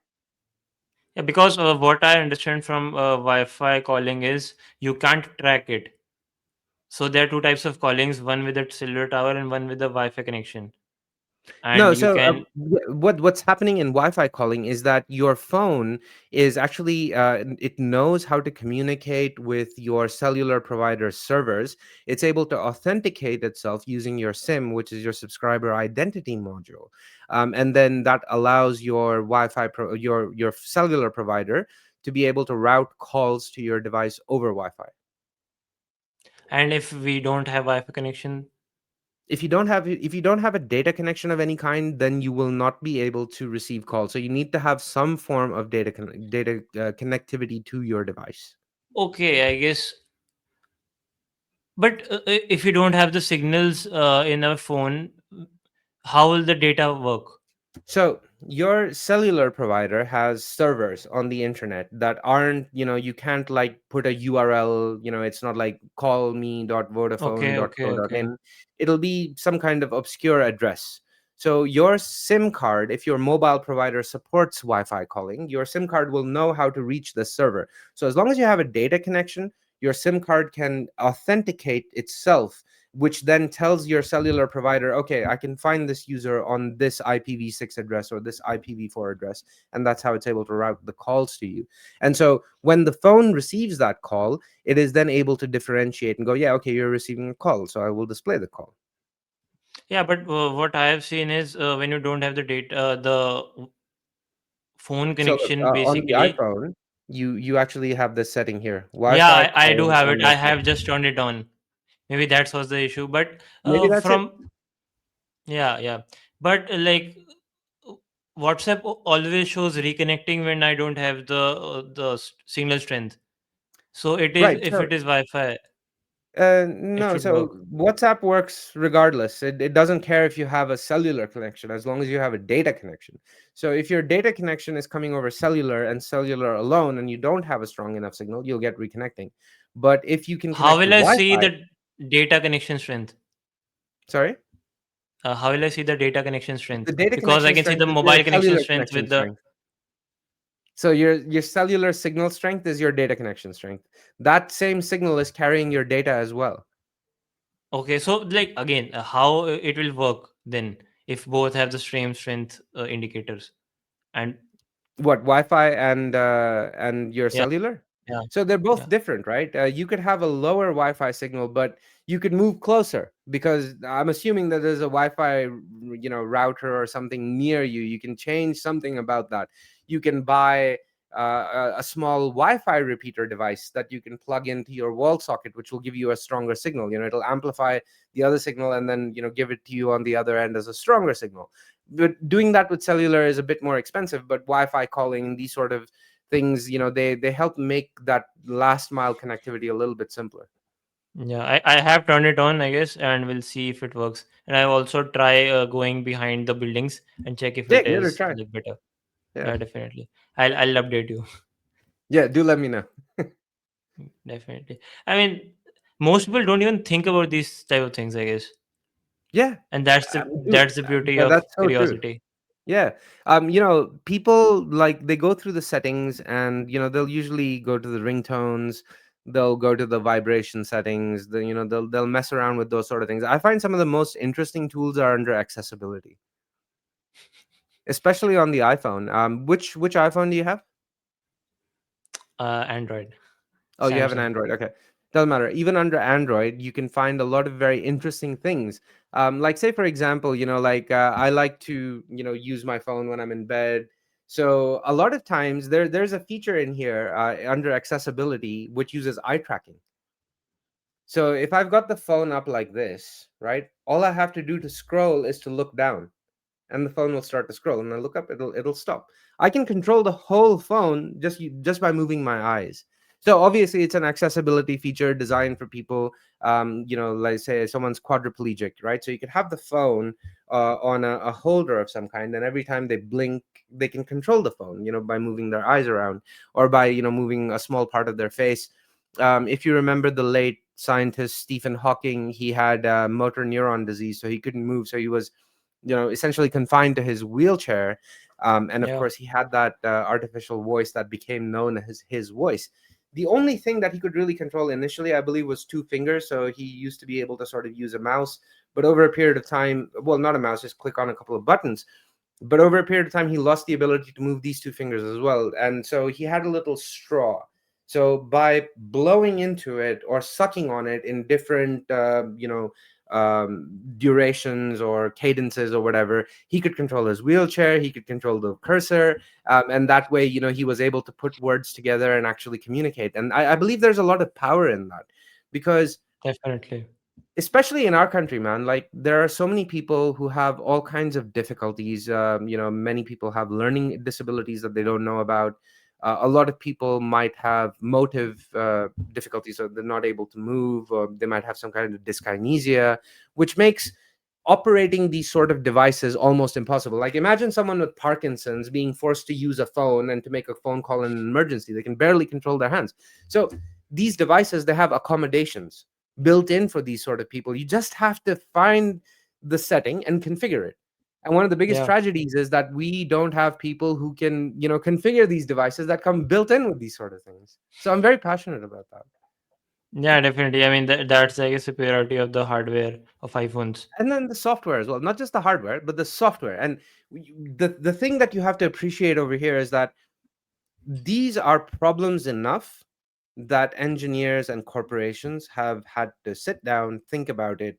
Yeah, because what I understand from Wi-Fi calling is you can't track it. So there are two types of callings: one with a cellular tower and one with a Wi-Fi connection. No, And you so can, what's happening in Wi-Fi calling is that your phone is actually it knows how to communicate with your cellular provider's servers. It's able to authenticate itself using your SIM, which is your subscriber identity module, and then that allows your your cellular provider to be able to route calls to your device over Wi-Fi. and if we don't have Wi-Fi connection, If you don't have a data connection of any kind, then you will not be able to receive calls. So you need to have some form of data connectivity to your device. okay, I guess. But if you don't have the signals in a phone, how will the data work? So your cellular provider has servers on the internet that aren't, you can't like put a URL, it's not like Okay, okay, okay. callme.vodafone.co.in. It'll be some kind of obscure address. So your SIM card, if your mobile provider supports Wi-Fi calling, your SIM card will know how to reach the server. So as long as you have a data connection, your SIM card can authenticate itself, which then tells your cellular provider, okay, I can find this user on this IPv6 address or this IPv4 address. And that's how it's able to route the calls to you. And so when the phone receives that call, it is then able to differentiate and go, yeah, okay, you're receiving a call. So I will display the call. Yeah, but what I have seen is when you don't have the data, the phone So look, connection on the basically. iPhone, you actually have this setting here, Yeah, Wi-Fi I do calling have on it. I WhatsApp. have just turned it on. Maybe that was the issue. But Maybe that's it. from yeah, yeah. But uh, WhatsApp always shows reconnecting when I don't have the signal strength. So it is Right. if So it is Wi-Fi, it no, should so work. WhatsApp works regardless. It doesn't care if you have a cellular connection as long as you have a data connection. So if your data connection is coming over cellular and cellular alone and you don't have a strong enough signal, you'll get reconnecting. But if you can How connect to will I see Wi-Fi, the data connection strength? sorry, How will I see the data connection the strength? data Because I connection can see strength the is your mobile connection cellular strength connection with the. strength. So your cellular signal strength is your data connection strength. That same signal is carrying your data as well. Okay, so like again, how it will work then if both have the same strength indicators and What, Wi-Fi and your Yeah, cellular? yeah, So they're both yeah, different, right? You could have a lower Wi-Fi signal, but you could move closer, because I'm assuming that there's a Wi-Fi, router or something near you. You can change something about that. You can buy a small Wi-Fi repeater device that you can plug into your wall socket, which will give you a stronger signal. It'll amplify the other signal and then give it to you on the other end as a stronger signal. But doing that with cellular is a bit more expensive. But Wi-Fi calling, these sort of things, they help make that last mile connectivity a little bit simpler. yeah. I have turned it on, I guess, and we'll see if it works. And I also try going behind the buildings and check if Yeah, it give it a is try. like better. Yeah, Yeah, definitely. I'll update you. yeah, do let me know. Definitely. I mean, most people don't even think about these type of things, I guess, Yeah, and that's the dude, that's the beauty of that's so true. curiosity. Yeah. People, like, they go through the settings, and they'll usually go to the ringtones, they'll go to the vibration settings, they'll mess around with those sort of things. I find some of the most interesting tools are under accessibility, especially on the iPhone. Which iPhone do you have? Android, Oh, you have an Samsung. Android. Okay. Doesn't matter. Even under Android, you can find a lot of very interesting things. Like, say, for example, like, I like to, use my phone when I'm in bed. So a lot of times there's a feature in here under accessibility which uses eye tracking. So if I've got the phone up like this, right, all I have to do to scroll is to look down, and the phone will start to scroll, and I look up, it'll stop. I can control the whole phone just by moving my eyes. So obviously it's an accessibility feature designed for people, like, say, someone's quadriplegic, right? So you could have the phone on a holder of some kind, and every time they blink, they can control the phone, by moving their eyes around, or by moving a small part of their face. If you remember the late scientist Stephen Hawking, he had motor neuron disease, so he couldn't move, so he was essentially confined to his wheelchair. And of Yeah, course, he had that artificial voice that became known as his voice. The only thing that he could really control initially, I believe, was two fingers. So he used to be able to sort of use a mouse. But over a period of time, well, not a mouse, just click on a couple of buttons. But over a period of time, he lost the ability to move these two fingers as well. And so he had a little straw. So by blowing into it or sucking on it in different, durations or cadences or whatever, he could control his wheelchair, he could control the cursor, and that way, he was able to put words together and actually communicate. And I believe there's a lot of power in that, because definitely. especially in our country, man, like, there are so many people who have all kinds of difficulties. Many people have learning disabilities that they don't know about. A lot of people might have motive difficulties, so they're not able to move, or they might have some kind of dyskinesia, which makes operating these sort of devices almost impossible. Like, imagine someone with Parkinson's being forced to use a phone and to make a phone call in an emergency. They can barely control their hands. So these devices, they have accommodations built in for these sort of people. You just have to find the setting and configure it. And one of the biggest Yeah, tragedies is that we don't have people who can, configure these devices that come built in with these sort of things. So I'm very passionate about that. yeah, definitely. I mean, that's like a superiority of the hardware of iPhones. And then the software as well, not just the hardware, but the software. And the thing that you have to appreciate over here is that these are problems enough that engineers and corporations have had to sit down, think about it,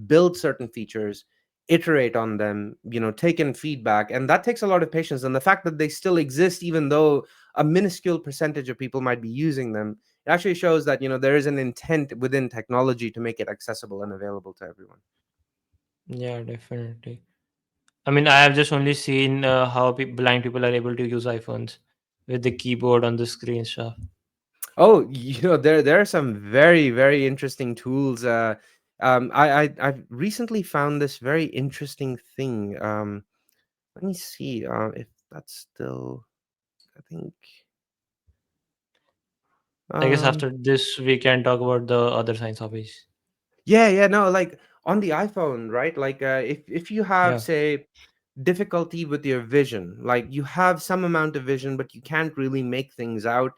build certain features, iterate on them, take in feedback. And that takes a lot of patience. And the fact that they still exist, even though a minuscule percentage of people might be using them, it actually shows that, there is an intent within technology to make it accessible and available to everyone. Yeah, definitely. I mean, I have just only seen how blind people are able to use iPhones with the keyboard on the screen stuff. Oh, there are some very, very interesting tools. I've recently found this very interesting thing. Let me see if that's still. I think. I guess Um, after this, we can talk about the other science hobbies. yeah, yeah, no, like, on the iPhone, right? Like, if you have, Yeah, say, difficulty with your vision, like, you have some amount of vision but you can't really make things out,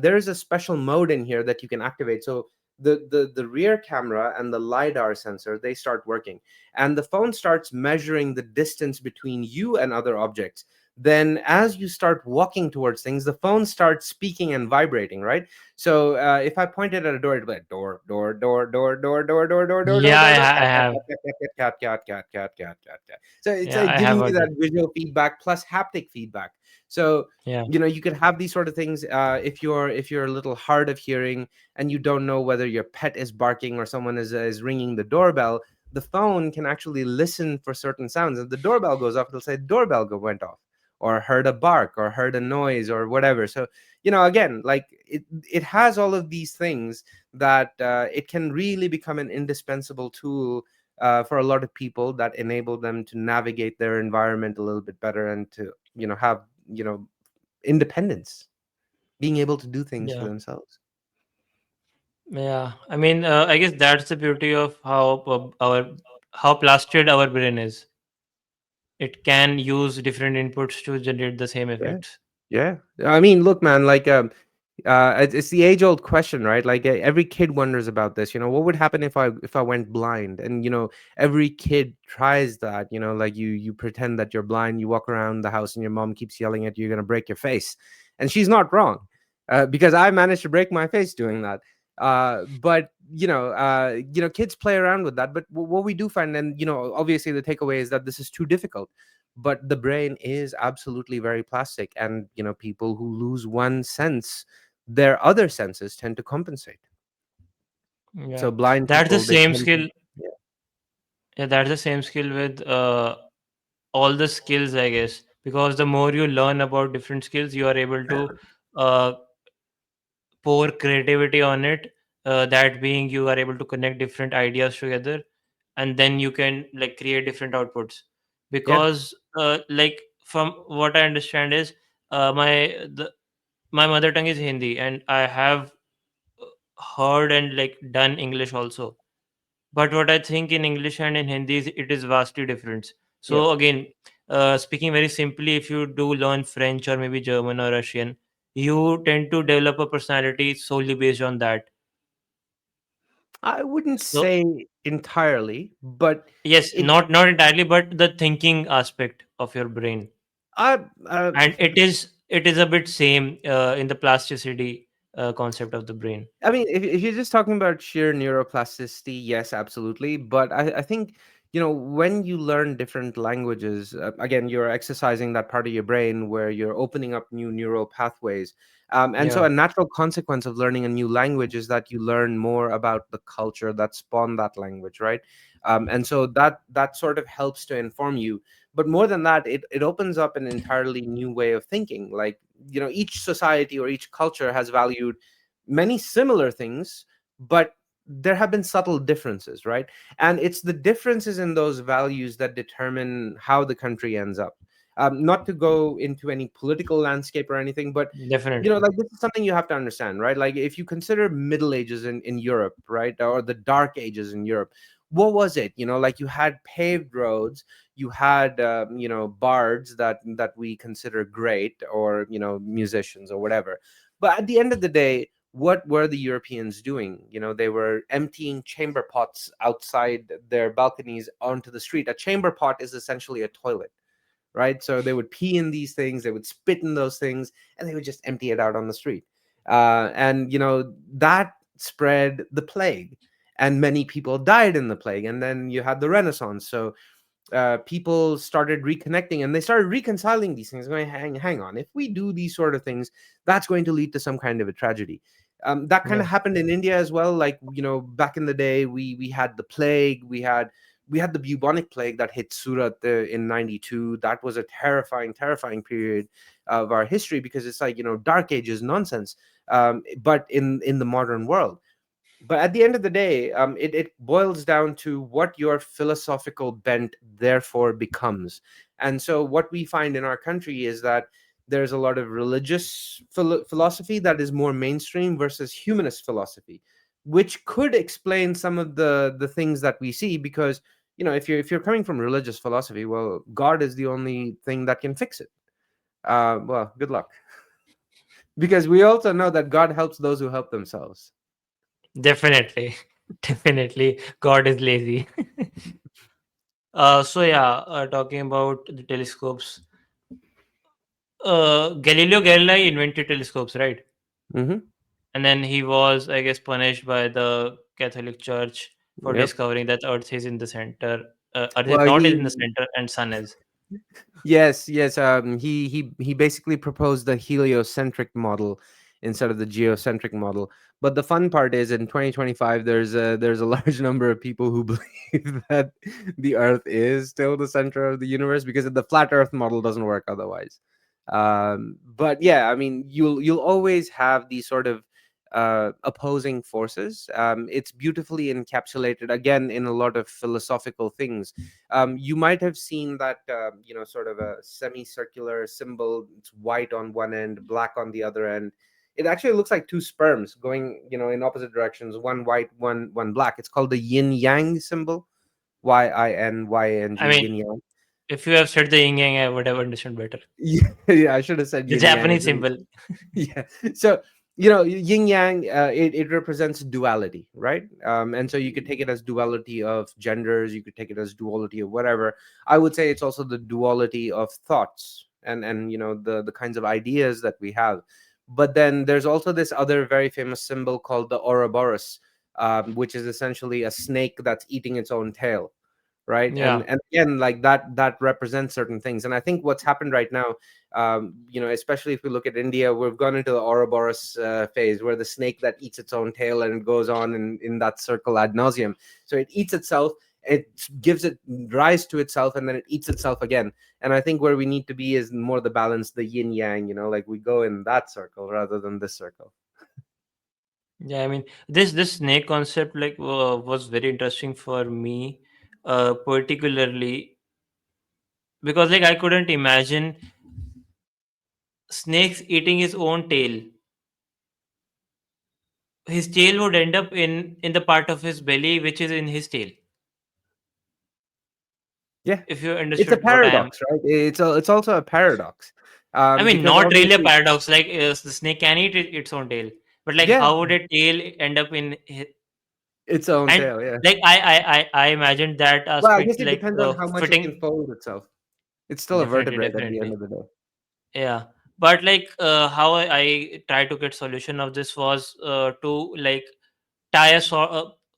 there is a special mode in here that you can activate. So the rear camera and the lidar sensor, they start working, and the phone starts measuring the distance between you and other objects. then as you start walking towards things, the phone starts speaking and vibrating, right? So if I pointed at a door, it'd be like Yeah, door, I have. cat. So it's Yeah, I have giving you heard that. that visual feedback plus haptic feedback. So Yeah, you could have these sort of things if you're a little hard of hearing and you don't know whether your pet is barking or someone is ringing the doorbell. The phone can actually listen for certain sounds, and the doorbell goes off, it'll say went off, or heard a bark, or heard a noise, or whatever. So again, like it has all of these things that it can really become an indispensable tool for a lot of people, that enable them to navigate their environment a little bit better, and to have independence, being able to do things for yeah, themselves. yeah. I mean, I guess that's the beauty of how how plastered our brain is. It can use different inputs to generate the same Yeah. effects. Yeah. I mean, look, man, like it's the age old question, right? Like every kid wonders about this. What would happen if I went blind? And every kid tries that. Like you pretend that you're blind, you walk around the house and your mom keeps yelling at you, you're gonna break your face. And she's not wrong. Because I managed to break my face doing that. But kids play around with that. But what we do find, and obviously the takeaway is that this is too difficult. But the brain is absolutely very plastic, and people who lose one sense, their other senses tend to compensate. So Yeah, blind that's the people, they same tend to. skill. Yeah. Yeah, that's the same skill with all the skills, I guess. Because the more you learn about different skills, you are able to uh, pour creativity on it. That being, you are able to connect different ideas together, and then you can like create different outputs. Yeah. Because like from what I understand is my mother tongue is Hindi, and I have heard and like done English also. But what I think in English and in Hindi is it is vastly different. Yeah. So again, speaking very simply, if you do learn French or maybe German or Russian, you tend to develop a personality solely based on that. I wouldn't So say entirely, but yes, it. not entirely, but the thinking aspect of your brain, I. and it is a bit same in the plasticity concept of the brain. I mean, if you're just talking about sheer neuroplasticity, yes, absolutely. But I think, when you learn different languages, again, you're exercising that part of your brain where you're opening up new neural pathways. And so Yeah, a natural consequence of learning a new language is that you learn more about the culture that spawned that language, right? And so that sort of helps to inform you. But more than that, it opens up an entirely new way of thinking. Like, each society or each culture has valued many similar things, but there have been subtle differences, right? And it's the differences in those values that determine how the country ends up. Not to go into any political landscape or anything, but definitely. like, this is something you have to understand, right? Like, if you consider Middle Ages in Europe, right, or the Dark Ages in Europe, what was it? Like, you had paved roads, you had bards that we consider great, or musicians or whatever. But at the end of the day, what were the Europeans doing? They were emptying chamber pots outside their balconies onto the street. A chamber pot is essentially a toilet, right? So they would pee in these things, they would spit in those things, and they would just empty it out on the street. And that spread the plague, and many people died in the plague. And then you had the Renaissance. So people started reconnecting, and they started reconciling these things, going, hang on, if we do these sort of things, that's going to lead to some kind of a tragedy. That kind Yeah. of happened in India as well. Like, back in the day, we had the plague, we had the bubonic plague that hit Surat in 92. That was a terrifying period of our history, because it's like, dark ages nonsense, but in the modern world. But at the end of the day, it boils down to what your philosophical bent therefore becomes. And so what we find in our country is that there's a lot of religious philosophy that is more mainstream versus humanist philosophy, which could explain some of the things that we see. Because if you're coming from religious philosophy, well, God is the only thing that can fix it. Well, good luck. Because we also know that God helps those who help themselves. Definitely. Definitely. God is lazy. So yeah, talking about the telescopes. Galileo Galilei invented telescopes, right? Hmm. And then he was, I guess, punished by the Catholic Church for Yep. discovering that Earth is in the center. Earth is Well, not in he the center, and Sun is. yes, yes. He basically proposed the heliocentric model instead of the geocentric model. But the fun part is, in 2025, there's a large number of people who believe that the Earth is still the center of the universe, because the flat Earth model doesn't work otherwise. But yeah, I mean, you'll always have these sort of opposing forces. It's beautifully encapsulated again in a lot of philosophical things. You might have seen that, sort of a semicircular symbol. It's white on one end, black on the other end. It actually looks like two sperms going, in opposite directions, one white, one black. It's called the yin yang symbol. YINYANG, I mean, yin yang. if you have said the yin yang, I would have understood better. Yeah, yeah, I should have said The yin yang. Japanese symbol. Yeah. So, yin yang, it represents duality, right? And so you could take it as duality of genders, you could take it as duality of whatever. I would say it's also the duality of thoughts, and the kinds of ideas that we have. But then there's also this other very famous symbol called the Ouroboros, which is essentially a snake that's eating its own tail, right? and Yeah. and again, like that represents certain things. And I think what's happened right now, especially if we look at India, we've gone into the Ouroboros phase, where the snake that eats its own tail, and it goes on in that circle ad nauseum. So it eats itself, it gives it rise to itself, and then it eats itself again. And I think where we need to be is more the balance, the yin yang, like we go in that circle rather than this circle. Yeah, I mean, this snake concept like was very interesting for me, particularly because like I couldn't imagine snakes eating his own tail. His tail would end up in the part of his belly which is in his tail. Yeah, If you it's a understood what I am. paradox, right? It's also a paradox, I mean, because not really a obviously, paradox. Like the snake can eat its own tail, but like, yeah, how would a tail end up in? its own And tail, yeah. like I imagined that Well, I aspect guess it like depends on how much it can fitting. fold itself. It's still a Definitely, vertebrate at the end definitely. of the day. Yeah, but like how I tried to get solution of this was to like tie a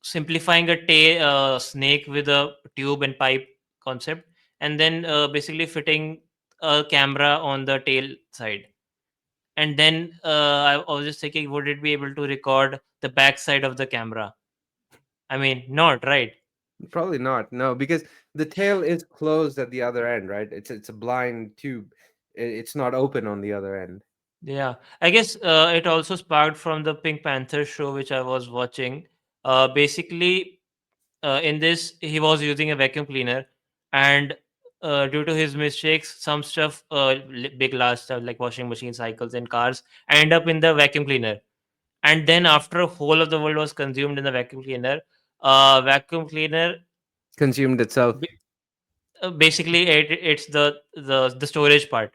simplifying a snake with a tube and pipe concept, and then basically fitting a camera on the tail side. And then I was just thinking, would it be able to record the back side of the camera? I mean, not right. Probably not. No, because the tail is closed at the other end, right? It's a blind tube. It's not open on the other end. Yeah, I guess it also sparked from the Pink Panther show, which I was watching. Basically, in this, he was using a vacuum cleaner, and due to his mistakes, some stuff, big, large stuff like washing machine, cycles, and cars, end up in the vacuum cleaner. And then, after whole of the world was consumed in the vacuum cleaner Consumed itself. b- basically it's the storage part.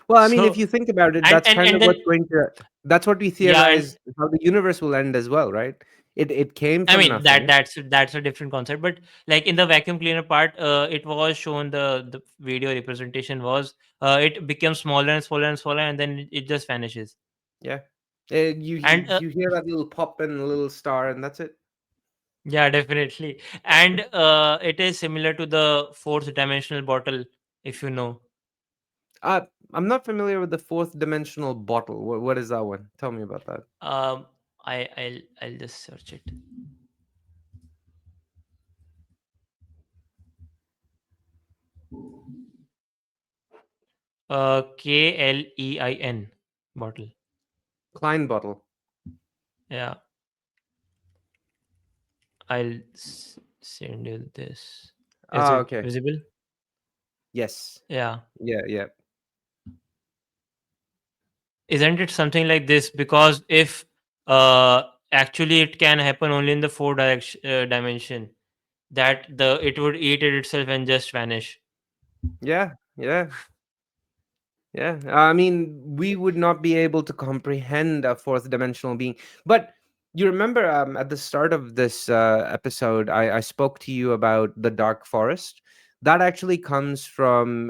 Well, I mean, if So you think about it, and that's kind and of then what's going to. That's what we yeah, and theorize how the universe will end as well, right? It came I from mean that nothing. that's a different concept, but like in the vacuum cleaner part, it was shown the video representation was it becomes smaller and smaller and smaller, and then it just vanishes. Yeah. You And you hear that little pop and a little star, and that's it. yeah, definitely. And it is similar to the fourth dimensional bottle, if you know. Uh, I'm not familiar with the fourth dimensional bottle. What is that one? Tell me about that. Um, I'll just search it. KLEIN bottle. Klein bottle. Yeah, I'll send you this. Is Ah, it okay. visible? Yes. Yeah. Yeah, yeah. Isn't it something like this? Because if uh, actually it can happen only in the dimension, that the it would eat it itself and just vanish. Yeah, yeah, yeah. I mean, we would not be able to comprehend a fourth dimensional being. But you remember, at the start of this episode, I spoke to you about the dark forest. That actually comes from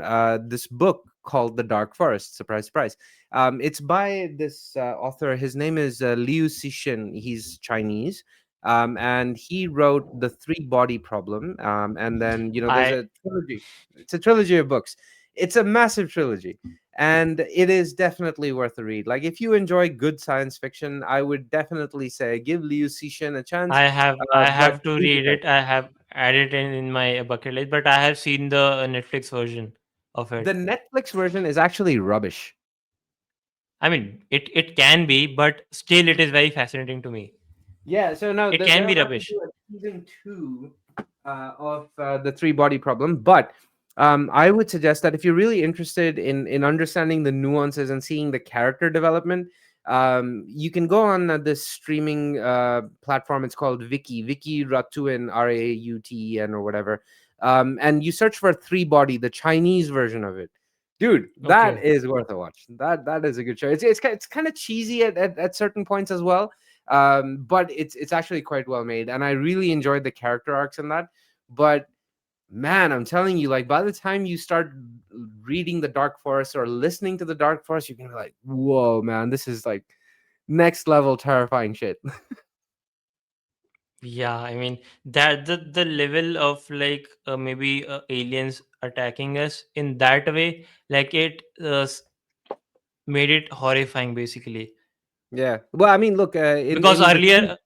this book called The Dark Forest. Surprise, surprise. It's by this author. His name is Liu Cixin. He's Chinese. And he wrote The Three Body Problem. And then, there's I a trilogy. It's a trilogy of books. It's a massive trilogy. And it is definitely worth a read. Like, if you enjoy good science fiction, I would definitely say give Liu Cixin a chance. I But have to read the read it. first. I have added it in my bucket list, but I have seen the Netflix version of The it. Netflix version is actually rubbish. I mean, it can be, but still, it is very fascinating to me. Yeah, so now It they're can be about to rubbish. do a season two of the Three Body Problem, but I would suggest that if you're really interested in understanding the nuances and seeing the character development, you can go on this streaming platform. It's called Viki Ratuen, Rauten, or whatever, and you search for Three Body, the Chinese version of it. Dude, that Okay. is worth a watch. That is a good show. It's kind of cheesy at certain points as well, but it's actually quite well made, and I really enjoyed the character arcs in that. But man, I'm telling you, like, by the time you start reading The Dark Forest or listening to The Dark Forest, you're gonna be like, whoa, man, this is like next level terrifying shit. Yeah, I mean that the level of like maybe aliens attacking us in that way, like it made it horrifying basically. Yeah, well, I mean, look, Because earlier,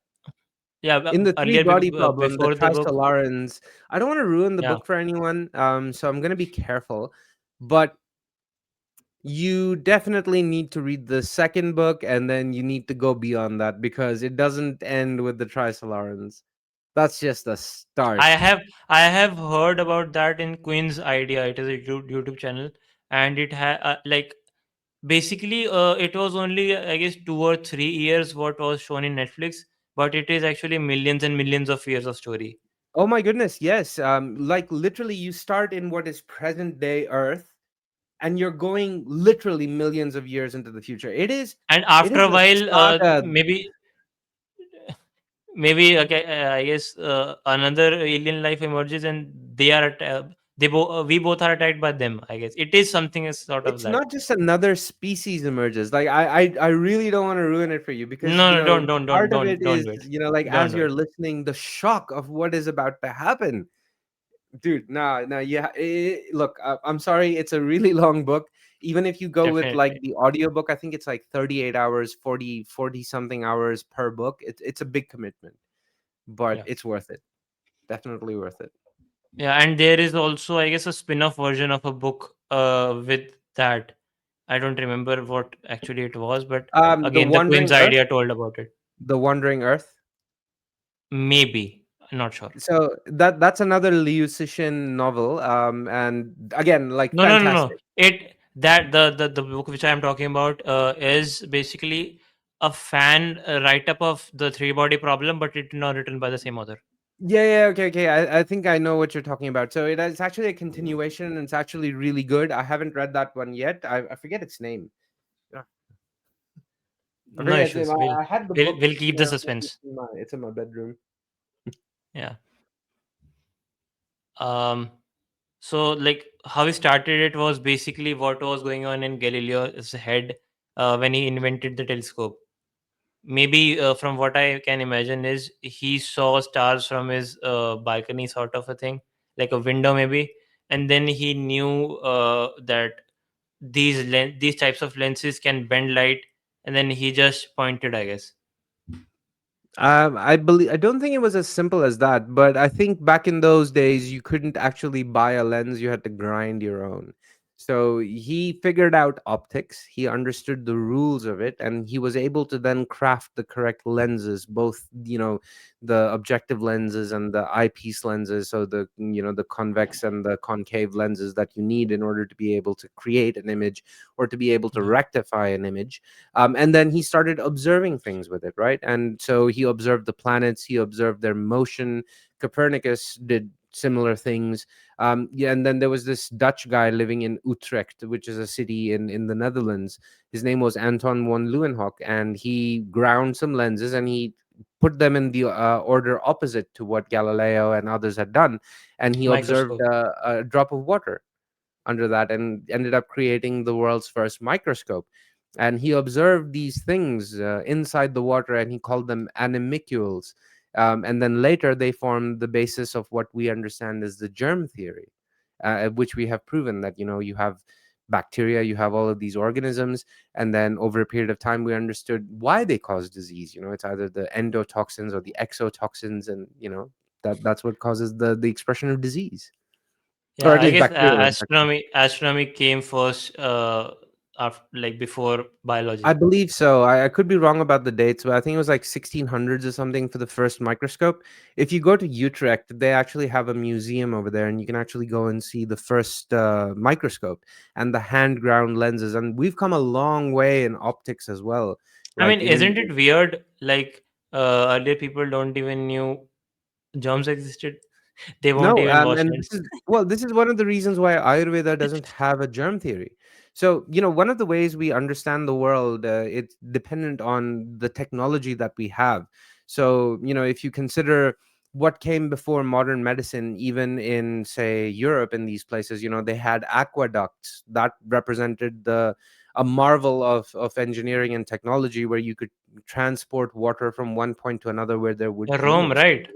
yeah, in the Three earlier Body Problem, the before the book, Trisolarans, I don't want to ruin the yeah. book for anyone, so I'm gonna be careful, but you definitely need to read the second book, and then you need to go beyond that because it doesn't end with the Trisolarans. That's just a I start. have I have heard about that in Queen's Idea. It is a YouTube channel, and it had like basically it was only I guess 2 or 3 years what was shown in Netflix, but it is actually millions and millions of years of story. Oh my goodness, yes. Like literally, you start in what is present day Earth, and you're going literally millions of years into the future. And It after is a a while, saga. maybe okay, I guess another alien life emerges, and we both are attacked by them. I guess it is something as sort of It's that. not just another species emerges. Like I really don't want to ruin it for you because No, no, part of it don't is do it. like Don't as do you're it. listening, the shock of what is about to happen. Dude, no, yeah. Look, I'm sorry, it's a really long book. Even if you go with like Definitely. the audiobook, I think it's like 38 hours, 40 something hours per book. It's a big commitment, but Yeah. it's worth it. Definitely worth it. Yeah, and there is also, I guess, a spin-off version of a book with that. I don't remember what actually it was, but The again, the Queen's Wandering Earth, idea told about it. The Wandering Earth. Maybe. I'm not sure. So that's another Liu Cixin novel. And again, like No, no, no, no. fantastic. It that the book which I am talking about is basically a fan write-up of the three body problem, but it's not written by the same author. Yeah, okay, okay. I think I know what you're talking about. So it's actually a continuation, and it's actually really good. I haven't read that one yet. I forget its name. Yeah, I No forget its name. issues. I had the We'll book we'll keep the here. suspense. It's in my bedroom. Yeah. Um. So, like, how he started it was basically what was going on in Galileo's head when he invented the telescope. Maybe from what I can imagine is he saw stars from his balcony, sort of a thing, like a window, maybe, and then he knew that these types of lenses can bend light, and then he just pointed, I guess. I don't think it was as simple as that, but I think back in those days you couldn't actually buy a lens; you had to grind your own. So he figured out optics. He understood the rules of it, and he was able to then craft the correct lenses, both the objective lenses and the eyepiece lenses. So the convex and the concave lenses that you need in order to be able to create an image or to be able to Yeah. rectify an image. And then he started observing things with it, right? And so he observed the planets, he observed their motion. Copernicus did similar things. Yeah, and then there was this Dutch guy living in Utrecht, which is a city in the Netherlands. His name was Anton von Leeuwenhoek, and he ground some lenses and he put them in the order opposite to what Galileo and others had done, and he observed Microscope. a drop of water. under that, and ended up creating the world's first microscope. And he observed these things inside the water, and he called them animalcules. And then later they formed the basis of what we understand as the germ theory, which we have proven that, you have bacteria, you have all of these organisms, and then over a period of time we understood why they cause disease. It's either the endotoxins or the exotoxins, and that's what causes the expression of disease, or Yeah, at I least guess bacterial infection. astronomy came first, after, like, before I biology. believe so. I could be wrong about the dates, but I think it was like 1600s or something for the first microscope. If you go to Utrecht, they actually have a museum over there, and you can actually go and see the first microscope and the hand ground lenses. And we've come a long way in optics as well. I Like mean, in isn't it weird? Like, earlier people don't even knew germs existed. They won't No, even wash and hands. this is one of the reasons why Ayurveda doesn't have a germ theory. So, one of the ways we understand the world, it's dependent on the technology that we have. So, if you consider what came before modern medicine, even in, say, Europe, in these places, they had aqueducts that represented the a marvel of engineering and technology, where you could transport water from one point to another where there would be Rome, no. right?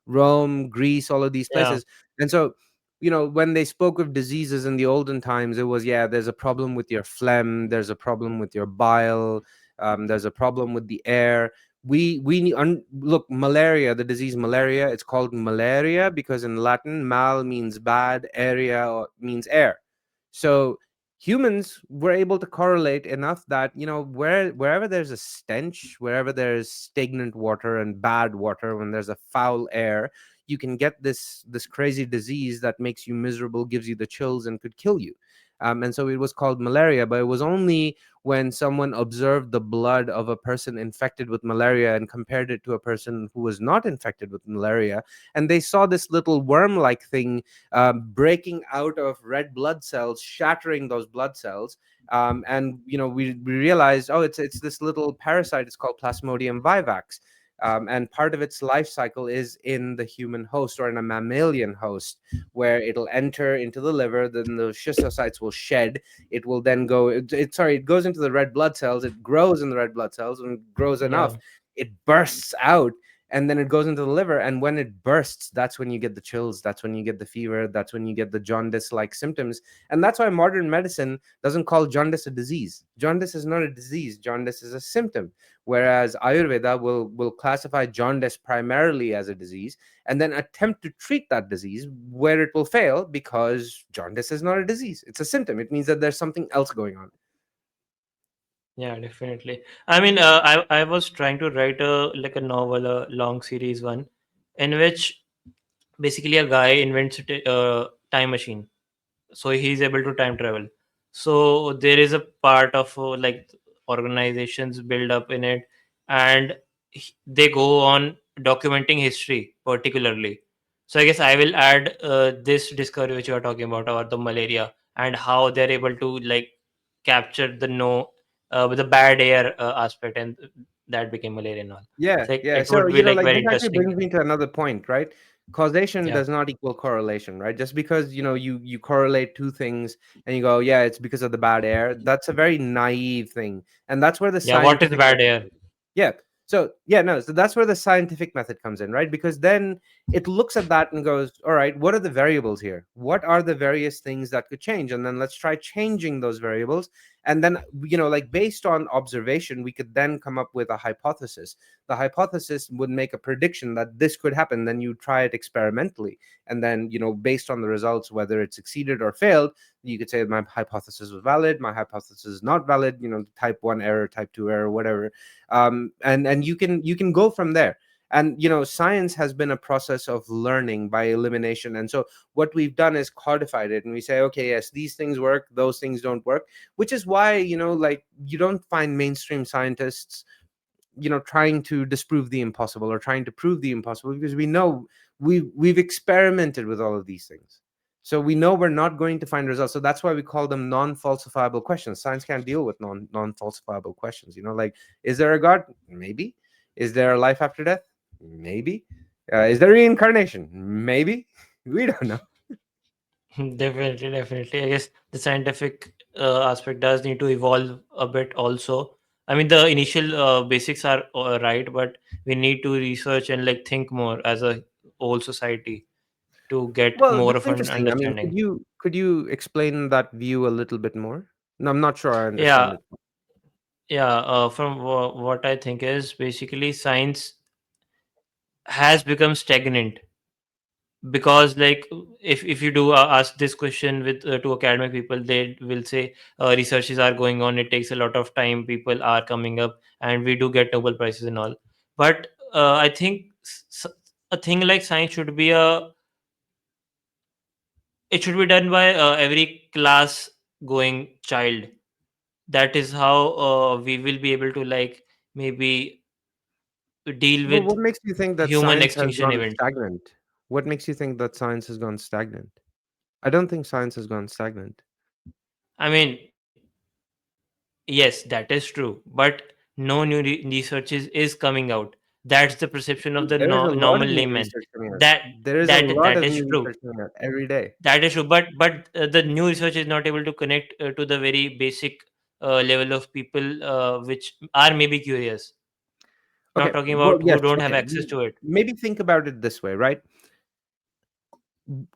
Rome, Greece, all of these Yeah, places. And so, when they spoke of diseases in the olden times, it was, yeah, there's a problem with your phlegm, there's a problem with your bile, there's a problem with the air. Look, malaria, the disease malaria, it's called malaria because in Latin, mal means bad, area means air. So humans were able to correlate enough that, wherever there's a stench, wherever there's stagnant water and bad water, when there's a foul air, you can get this crazy disease that makes you miserable, gives you the chills, and could kill you. And so it was called malaria, but it was only when someone observed the blood of a person infected with malaria and compared it to a person who was not infected with malaria, and they saw this little worm-like thing breaking out of red blood cells, shattering those blood cells. And we realized, oh, it's this little parasite. It's called Plasmodium vivax. And part of its life cycle is in the human host or in a mammalian host, where it'll enter into the liver, then the schistocytes will shed. It will then go. It goes into the red blood cells. It grows in the red blood cells, and it grows enough, yeah, it bursts out, and then it goes into the liver. And when it bursts, that's when you get the chills, that's when you get the fever, that's when you get the jaundice like symptoms. And that's why modern medicine doesn't call jaundice a disease. Jaundice is not a disease, jaundice is a symptom. Whereas Ayurveda will classify jaundice primarily as a disease, and then attempt to treat that disease, where it will fail because jaundice is not a disease, it's a symptom. It means that there's something else going on. yeah, definitely. I mean, I was trying to write a like a novel, a long series one, in which basically a guy invents a time machine, so he's able to time travel. So there is a part of, like, organizations build up in it, and they go on documenting history particularly. So I guess I will add this discovery which you are talking about the malaria, and how they're able to, like, capture the no with the bad air aspect, and that became malaria and all. Yeah, So like, yeah. it So, would be like like very this actually interesting. brings me to another point, right? Causation Yeah, does not equal correlation, right? Just because, you correlate two things and you go, yeah, it's because of the bad air. That's a very naive thing. And that's where the yeah. What is scientific bad method air? comes in. Yeah. So, yeah, no. So that's where the scientific method comes in, right? Because then it looks at that and goes, all right, what are the variables here? What are the various things that could change? And then let's try changing those variables. And then, like based on observation, we could then come up with a hypothesis. The hypothesis would make a prediction that this could happen. Then you try it experimentally, and then, based on the results, whether it succeeded or failed, you could say my hypothesis was valid, my hypothesis is not valid, type 1 error, type 2 error, whatever. And you can go from there. And science has been a process of learning by elimination. And so what we've done is codified it, and we say, okay, yes, these things work, those things don't work. Which is why, like, you don't find mainstream scientists, trying to disprove the impossible or trying to prove the impossible, because we know we've experimented with all of these things. So we know we're not going to find results. So that's why we call them non-falsifiable questions. Science can't deal with non-falsifiable questions. Like, is there a god? Maybe. Is there a life after death? Maybe. Is there reincarnation? Maybe. We don't know. Definitely, definitely. I guess the scientific aspect does need to evolve a bit also. I mean, the initial basics are right, but we need to research and like think more as a whole society to get Well, more that's of an interesting. I mean, understanding. could you explain that view a little bit more? No, I'm not sure I understand Yeah, it. yeah. From what I think is basically science has become stagnant because like if you do ask this question with to academic people, they will say researches are going on, it takes a lot of time, people are coming up, and we do get Nobel prizes and all. But I think a thing like science should be a it should be done by every class going child. That is how we will be able to like maybe deal Well, with what makes you think that human science has extinction gone event. stagnant? What makes you think that science has gone stagnant? I don't think science has gone stagnant. I mean, yes, that is true, but no new researches is coming out. That's the perception of the There is a lot normal of new layman. research coming out. That There is a lot that of is new true. research coming out every day. That is true. But the new research is not able to connect to the very basic level of people which are maybe curious. Not Okay, talking well, about yes, who don't have okay. access to it. Maybe think about it this way, right?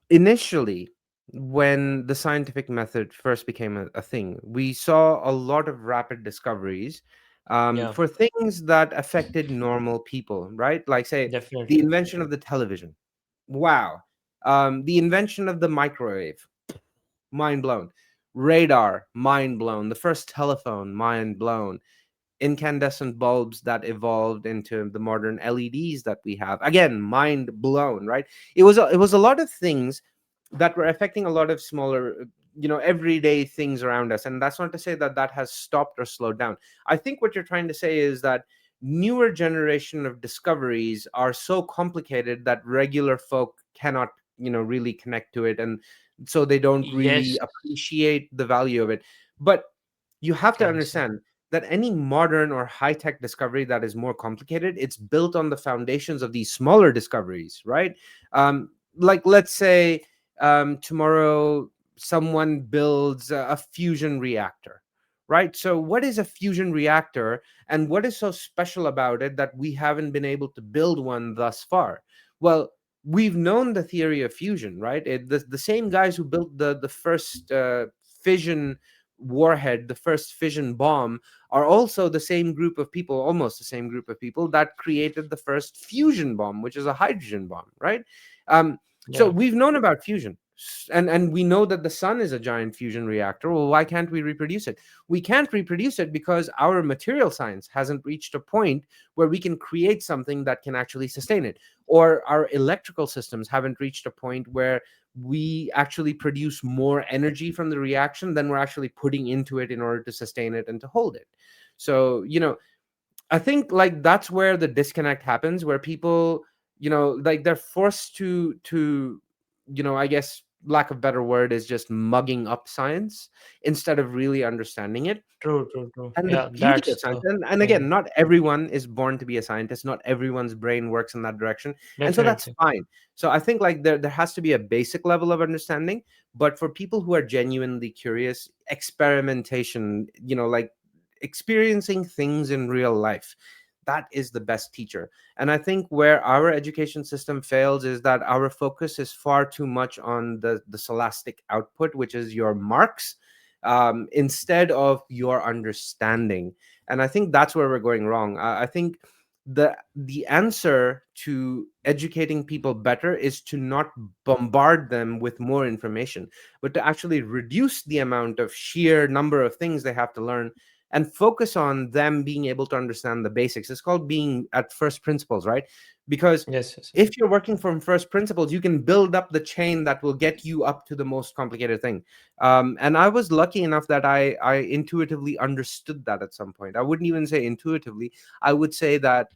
Initially, when the scientific method first became a thing, we saw a lot of rapid discoveries Yeah, for things that affected normal people, right? Like, say, the definitely. invention of the television. Wow. The invention of the microwave. Mind blown. Radar. Mind blown. The first telephone. Mind blown. Incandescent bulbs that evolved into the modern LEDs that we have. Again, mind blown, right? It was a lot of things that were affecting a lot of smaller, everyday things around us. And that's not to say that that has stopped or slowed down. I think what you're trying to say is that newer generation of discoveries are so complicated that regular folk cannot, really connect to it, and so they don't really Yes, appreciate the value of it. But you have to can say. understand that any modern or high tech discovery that is more complicated, it's built on the foundations of these smaller discoveries, right? Like, let's say tomorrow someone builds a fusion reactor, right? So, what is a fusion reactor, and what is so special about it that we haven't been able to build one thus far? Well, we've known the theory of fusion, right? The same guys who built the first fission warhead, the first fission bomb, are also the same group of people, almost the same group of people that created the first fusion bomb, which is a hydrogen bomb, right? Um, so Yeah. we've known about fusion. And we know that the sun is a giant fusion reactor. Well, why can't we reproduce it? We can't reproduce it because our material science hasn't reached a point where we can create something that can actually sustain it, or our electrical systems haven't reached a point where we actually produce more energy from the reaction than we're actually putting into it in order to sustain it and to hold it. So, I think like that's where the disconnect happens, where people, like they're forced to, I guess lack of better word is just mugging up science instead of really understanding it. True, true, true. And the Yeah, beauty that's of science, the and thing. again, not everyone is born to be a scientist, not everyone's brain works in that direction, and so that's Definitely. fine. So I think like there has to be a basic level of understanding, but for people who are genuinely curious, experimentation, like experiencing things in real life, that is the best teacher. And I think where our education system fails is that our focus is far too much on the scholastic output, which is your marks, instead of your understanding. And I think that's where we're going wrong. I think the answer to educating people better is to not bombard them with more information, but to actually reduce the amount of sheer number of things they have to learn and focus on them being able to understand the basics. It's called being at first principles, right? Because Yes, yes, yes. if you're working from first principles, you can build up the chain that will get you up to the most complicated thing. And I was lucky enough that I intuitively understood that at some point. I wouldn't even say intuitively. I would say that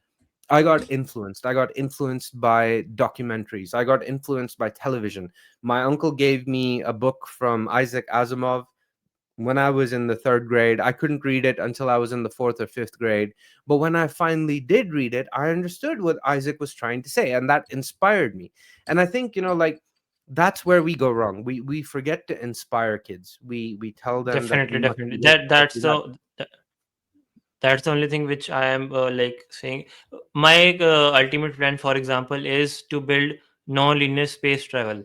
I got influenced. I got influenced by documentaries. I got influenced by television. My uncle gave me a book from Isaac Asimov when I was in the third grade. I couldn't read it until I was in the fourth or fifth grade. But when I finally did read it, I understood what Isaac was trying to say, and that inspired me. And I think, like, That's where we go wrong. We forget to inspire kids. We tell them that you Definitely, must definitely. do this, you must do that. That's the only thing which I am like saying. My ultimate plan, for example, is to build non-linear space travel,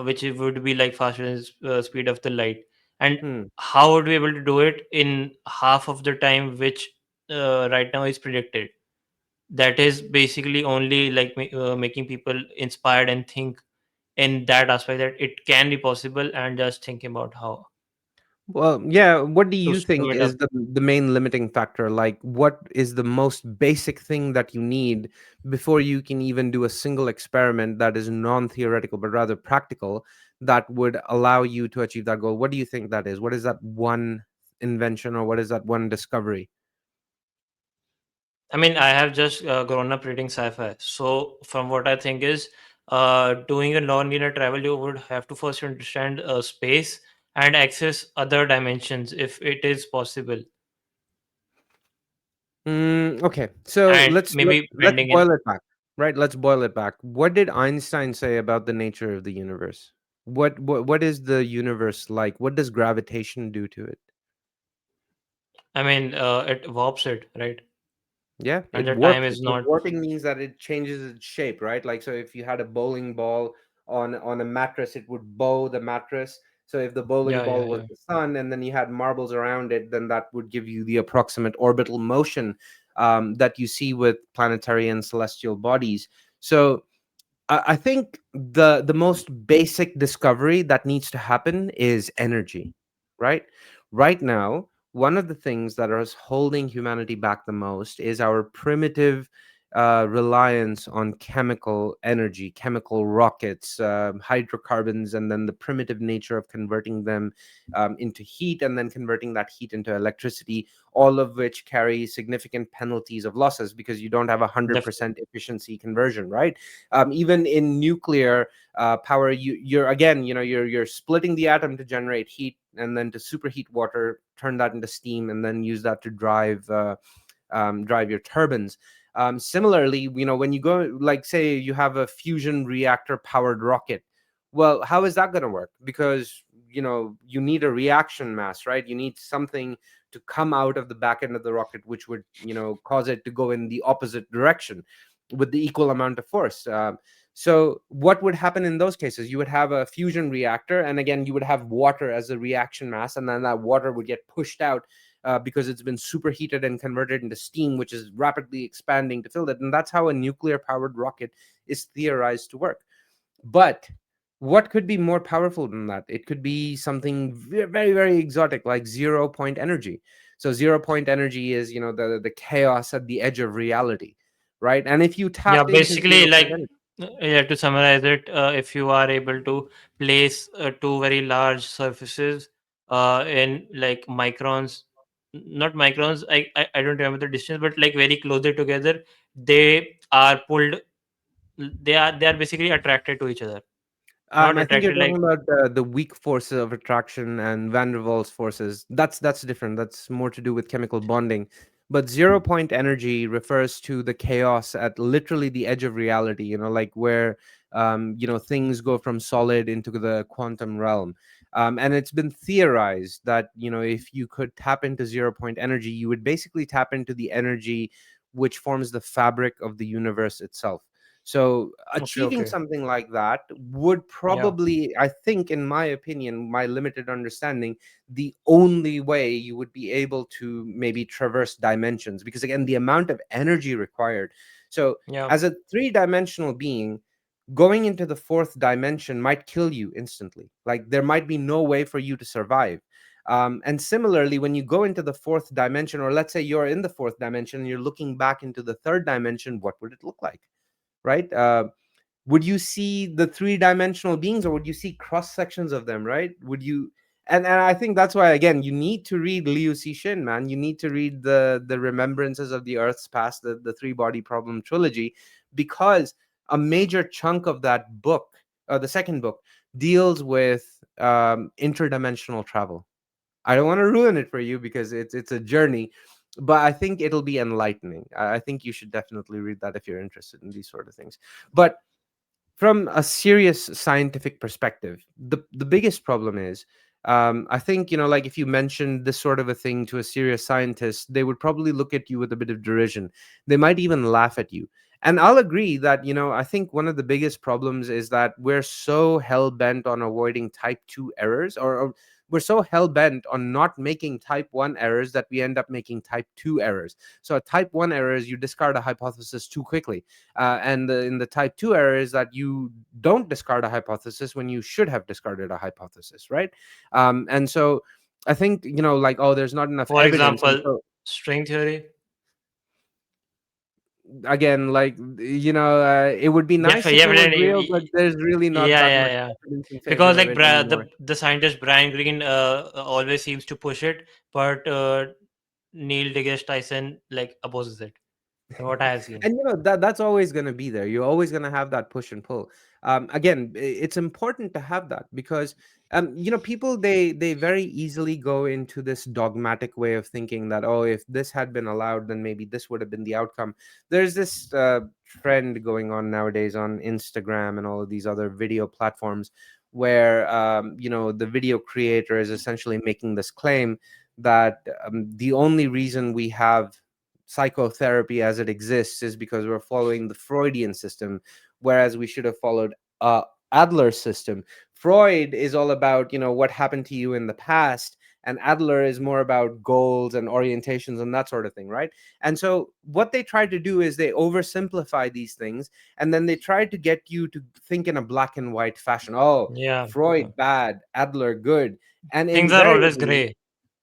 which it would be like faster than speed of the light. And Hmm. how would we able to do it in half of the time which right now is predicted? That is basically only like making people inspired and think in that aspect that it can be possible, and just thinking about how Well, yeah. What do to you screw think it up. is the main limiting factor? Like, what is the most basic thing that you need before you can even do a single experiment that is non-theoretical but rather practical that would allow you to achieve that goal? What do you think that is? What is that one invention or what is that one discovery? I mean, I have just grown up reading sci-fi. So, from what I think is, doing a non-linear travel, you would have to first understand space and access other dimensions if it is possible, Okay, so and maybe let's bending in. boil it back, right? Let's boil it back. What did Einstein say about the nature of the universe? What is the universe like? What does gravitation do to it? I mean, it warps it, right? Yeah, And it the time warps it. is So not. warping means that it changes its shape, right? Like, so if you had a bowling ball on a mattress, it would bow the mattress. So if the bowling Yeah, ball yeah, was yeah. the sun and then you had marbles around it, then that would give you the approximate orbital motion that you see with planetary and celestial bodies. So I think the most basic discovery that needs to happen is energy, right? Right now, one of the things that is holding humanity back the most is our primitive reliance on chemical energy, chemical rockets, hydrocarbons, and then the primitive nature of converting them into heat and then converting that heat into electricity, all of which carry significant penalties of losses because you don't have 100% Definitely. efficiency conversion, right? Even in nuclear power, you're again, you're splitting the atom to generate heat and then to superheat water, turn that into steam, and then use that to drive your turbines. Similarly, when you go, like, say you have a fusion reactor powered rocket, well, how is that going to work? Because you need a reaction mass, right? You need something to come out of the back end of the rocket, which would cause it to go in the opposite direction with the equal amount of force. So what would happen in those cases? You would have a fusion reactor, and again, you would have water as a reaction mass, and then that water would get pushed out because it's been superheated and converted into steam, which is rapidly expanding to fill it. And that's how a nuclear powered rocket is theorized to work. But what could be more powerful than that? It could be something very, very exotic, like 0 point energy. So 0 point energy is, the chaos at the edge of reality, right? And if you Yeah, tapped into basically, 0 point like, energy, yeah, to summarize it, if you are able to place two very large surfaces in like microns, not microns, I don't remember the distance, but like very closely together, they are pulled, they are basically attracted to each other. Not I think you're attracted talking like, about the weak forces of attraction and Van der Waals forces. That's different. That's more to do with chemical bonding. But 0 point energy refers to the chaos at literally the edge of reality. Like where things go from solid into the quantum realm. And it's been theorized that if you could tap into 0 point energy, you would basically tap into the energy which forms the fabric of the universe itself. So okay, achieving okay, something like that would yeah, probably, I think, in my opinion, my limited understanding, the only way you would be able to maybe traverse dimensions, because again, the amount of energy required. So yeah, as a three-dimensional being, going into the fourth dimension might kill you instantly. Like there might be no way for you to survive. And similarly, when you go into the fourth dimension, or let's say you're in the fourth dimension and you're looking back into the third dimension, what would it look like? Right? Would you see the three-dimensional beings, or would you see cross sections of them? Right? Would you? And I think that's why, again, you need to read Liu Cixin, man. You need to read the Remembrances of the Earth's Past, the Three Body Problem trilogy, because a major chunk of that book, the second book, deals with interdimensional travel. I don't want to ruin it for you because it's a journey, but I think it'll be enlightening. I think you should definitely read that if you're interested in these sort of things. But from a serious scientific perspective, the biggest problem is, I think, like if you mentioned this sort of a thing to a serious scientist, they would probably look at you with a bit of derision. They might even laugh at you. And I'll agree that, I think one of the biggest problems is that we're so hell bent on avoiding type 2 errors, or we're so hell bent on not making type 1 errors that we end up making type 2 errors. So a type 1 error is you discard a hypothesis too quickly, in the type 2 error is that you don't discard a hypothesis when you should have discarded a hypothesis, right? And so I think, like, oh, there's not enough For evidence. And example, so string theory. again, like, it would be Yeah, nice if yeah, it but was then real, but there's really not yeah, that yeah, much yeah. evidence in favor Because of like it anymore. the scientist Brian Greene always seems to push it, but Neil deGrasse Tyson like opposes it. From what I have seen. And that's always going to be there. You're always going to have that push and pull. Again, it's important to have that, because people, they very easily go into this dogmatic way of thinking that, oh, if this had been allowed, then maybe this would have been the outcome. There's this trend going on nowadays on Instagram and all of these other video platforms, where the video creator is essentially making this claim that the only reason we have psychotherapy as it exists is because we're following the Freudian system, whereas we should have followed Adler's system. Freud is all about, what happened to you in the past, and Adler is more about goals and orientations and that sort of thing, right? And so what they try to do is they oversimplify these things, and then they try to get you to think in a black and white fashion. Oh, Yeah, Freud bad, Adler good. And things are always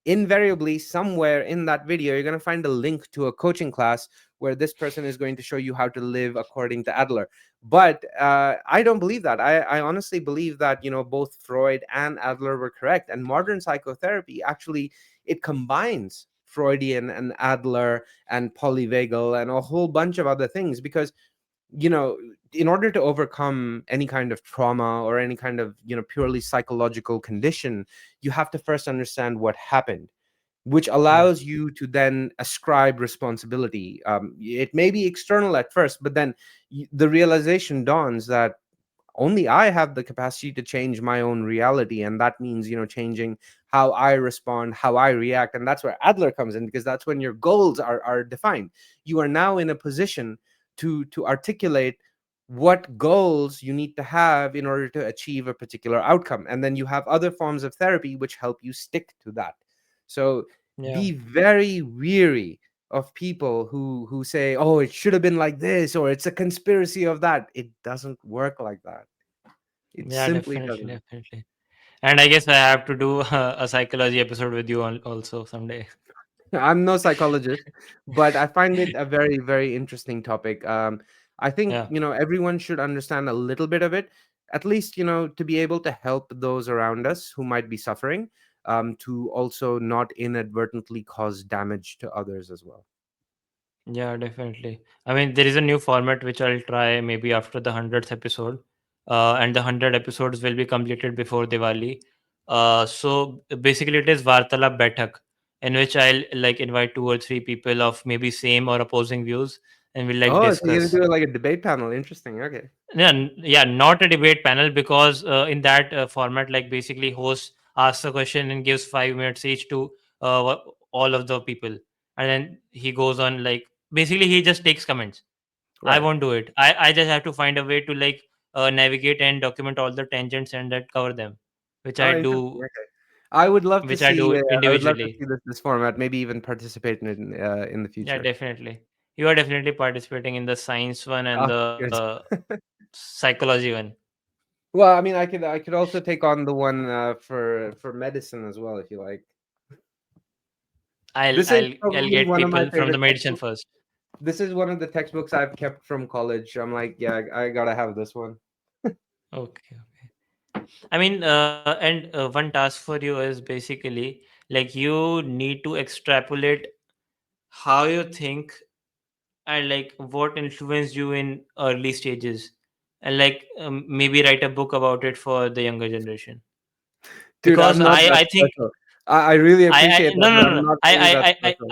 invariably, somewhere in that video, you're going to find a link to a coaching class where this person is going to show you how to live according to Adler. But I don't believe that. I honestly believe that, both Freud and Adler were correct, and modern psychotherapy actually, it combines Freudian and Adler and polyvagal and a whole bunch of other things, because you know in order to overcome any kind of trauma or any kind of purely psychological condition, you have to first understand what happened, which yeah, allows you to then ascribe responsibility. It may be external at first, but then the realization dawns that only I have the capacity to change my own reality, and that means changing how I respond, how I react. And that's where Adler comes in, because that's when your goals are defined. You are now in a position to articulate what goals you need to have in order to achieve a particular outcome, and then you have other forms of therapy which help you stick to that. So yeah, be very weary of people who say, oh, it should have been like this, or it's a conspiracy of that. It doesn't work like that. It yeah, simply definitely, doesn't. definitely. And I guess I have to do a psychology episode with you also someday. I'm no psychologist, but I find it a very, very interesting topic. I think, Yeah, everyone should understand a little bit of it, at least, to be able to help those around us who might be suffering, to also not inadvertently cause damage to others as well. yeah, definitely. I mean, there is a new format which I'll try maybe after the 100th episode, and the 100 episodes will be completed before Diwali. So basically, it is Vārtalāap Baithak, in which I'll like invite two or three people of maybe same or opposing views, and we'll like Oh, so you're gonna discuss. do it like a debate panel. Interesting. Okay. Yeah, yeah, not a debate panel, because in that format, like basically, host asks a question and gives 5 minutes each to all of the people, and then he goes on like basically he just takes comments. I Right. won't do it. I just have to find a way to like navigate and document all the tangents and that cover them, which Oh, I interesting. do, Okay. I would love to which I see. do I would love to individually. see this format. Maybe even participate in the Yeah, future. definitely. You are definitely participating in the science one and Ah, the good. psychology one. Well, I mean, I could also take on the one for medicine as well, if you like. I'll This is I'll I'll probably get one of my people from the favorite medicine textbooks. first. This is one of the textbooks I've kept from college. I'm like, yeah, I gotta have this one. Okay. I mean, and one task for you is basically like you need to extrapolate how you think and like what influenced you in early stages, and like maybe write a book about it for the younger generation. Dude, Because I'm not that I think special. I really I appreciate that, no no but no I'm no not really that special.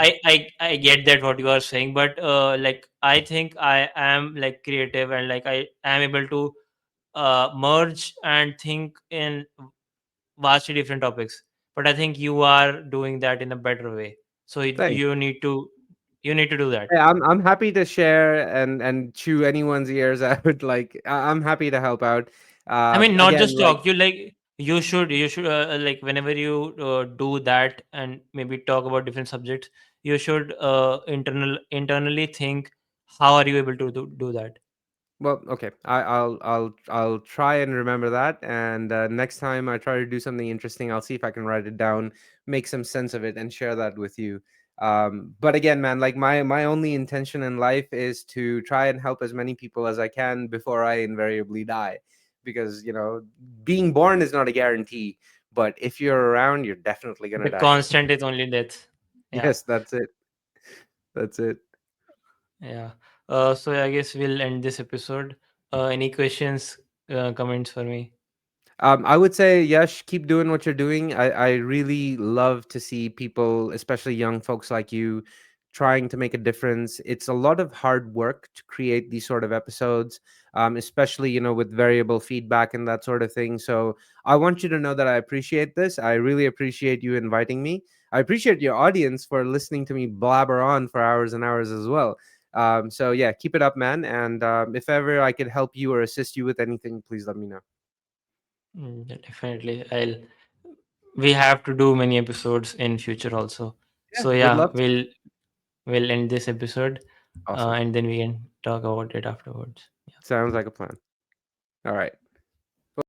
I get that what you are saying, but like I think I am like creative and like I am able to merge and think in vastly different topics. But I think you are doing that in a better way. So Thanks. you need to do that. Yeah, I'm happy to share and chew anyone's ears out. Like I'm happy to help out. I mean, not Again, just like, talk. You should like whenever you do that and maybe talk about different subjects, you should internally think how are you able to do that. well, okay. I'll try and remember that. And next time I try to do something interesting, I'll see if I can write it down, make some sense of it, and share that with you. But again, man, like my only intention in life is to try and help as many people as I can before I invariably die, because being born is not a guarantee, but if you're around, you're definitely gonna The die. constant is only death. Yeah, Yes, that's it. That's it. yeah. So I guess we'll end this episode. Any questions, comments for me? I would say, Yash, keep doing what you're doing. I really love to see people, especially young folks like you, trying to make a difference. It's a lot of hard work to create these sort of episodes, especially, with variable feedback and that sort of thing. So I want you to know that I appreciate this. I really appreciate you inviting me. I appreciate your audience for listening to me blabber on for hours and hours as well. So yeah, keep it up, man. And if ever I could help you or assist you with anything, please let me know. Yeah, definitely. We have to do many episodes in future also. Yeah, So would yeah, love to. we'll end this episode, Awesome. and then we can talk about it afterwards. Yeah. Sounds like a plan. All right.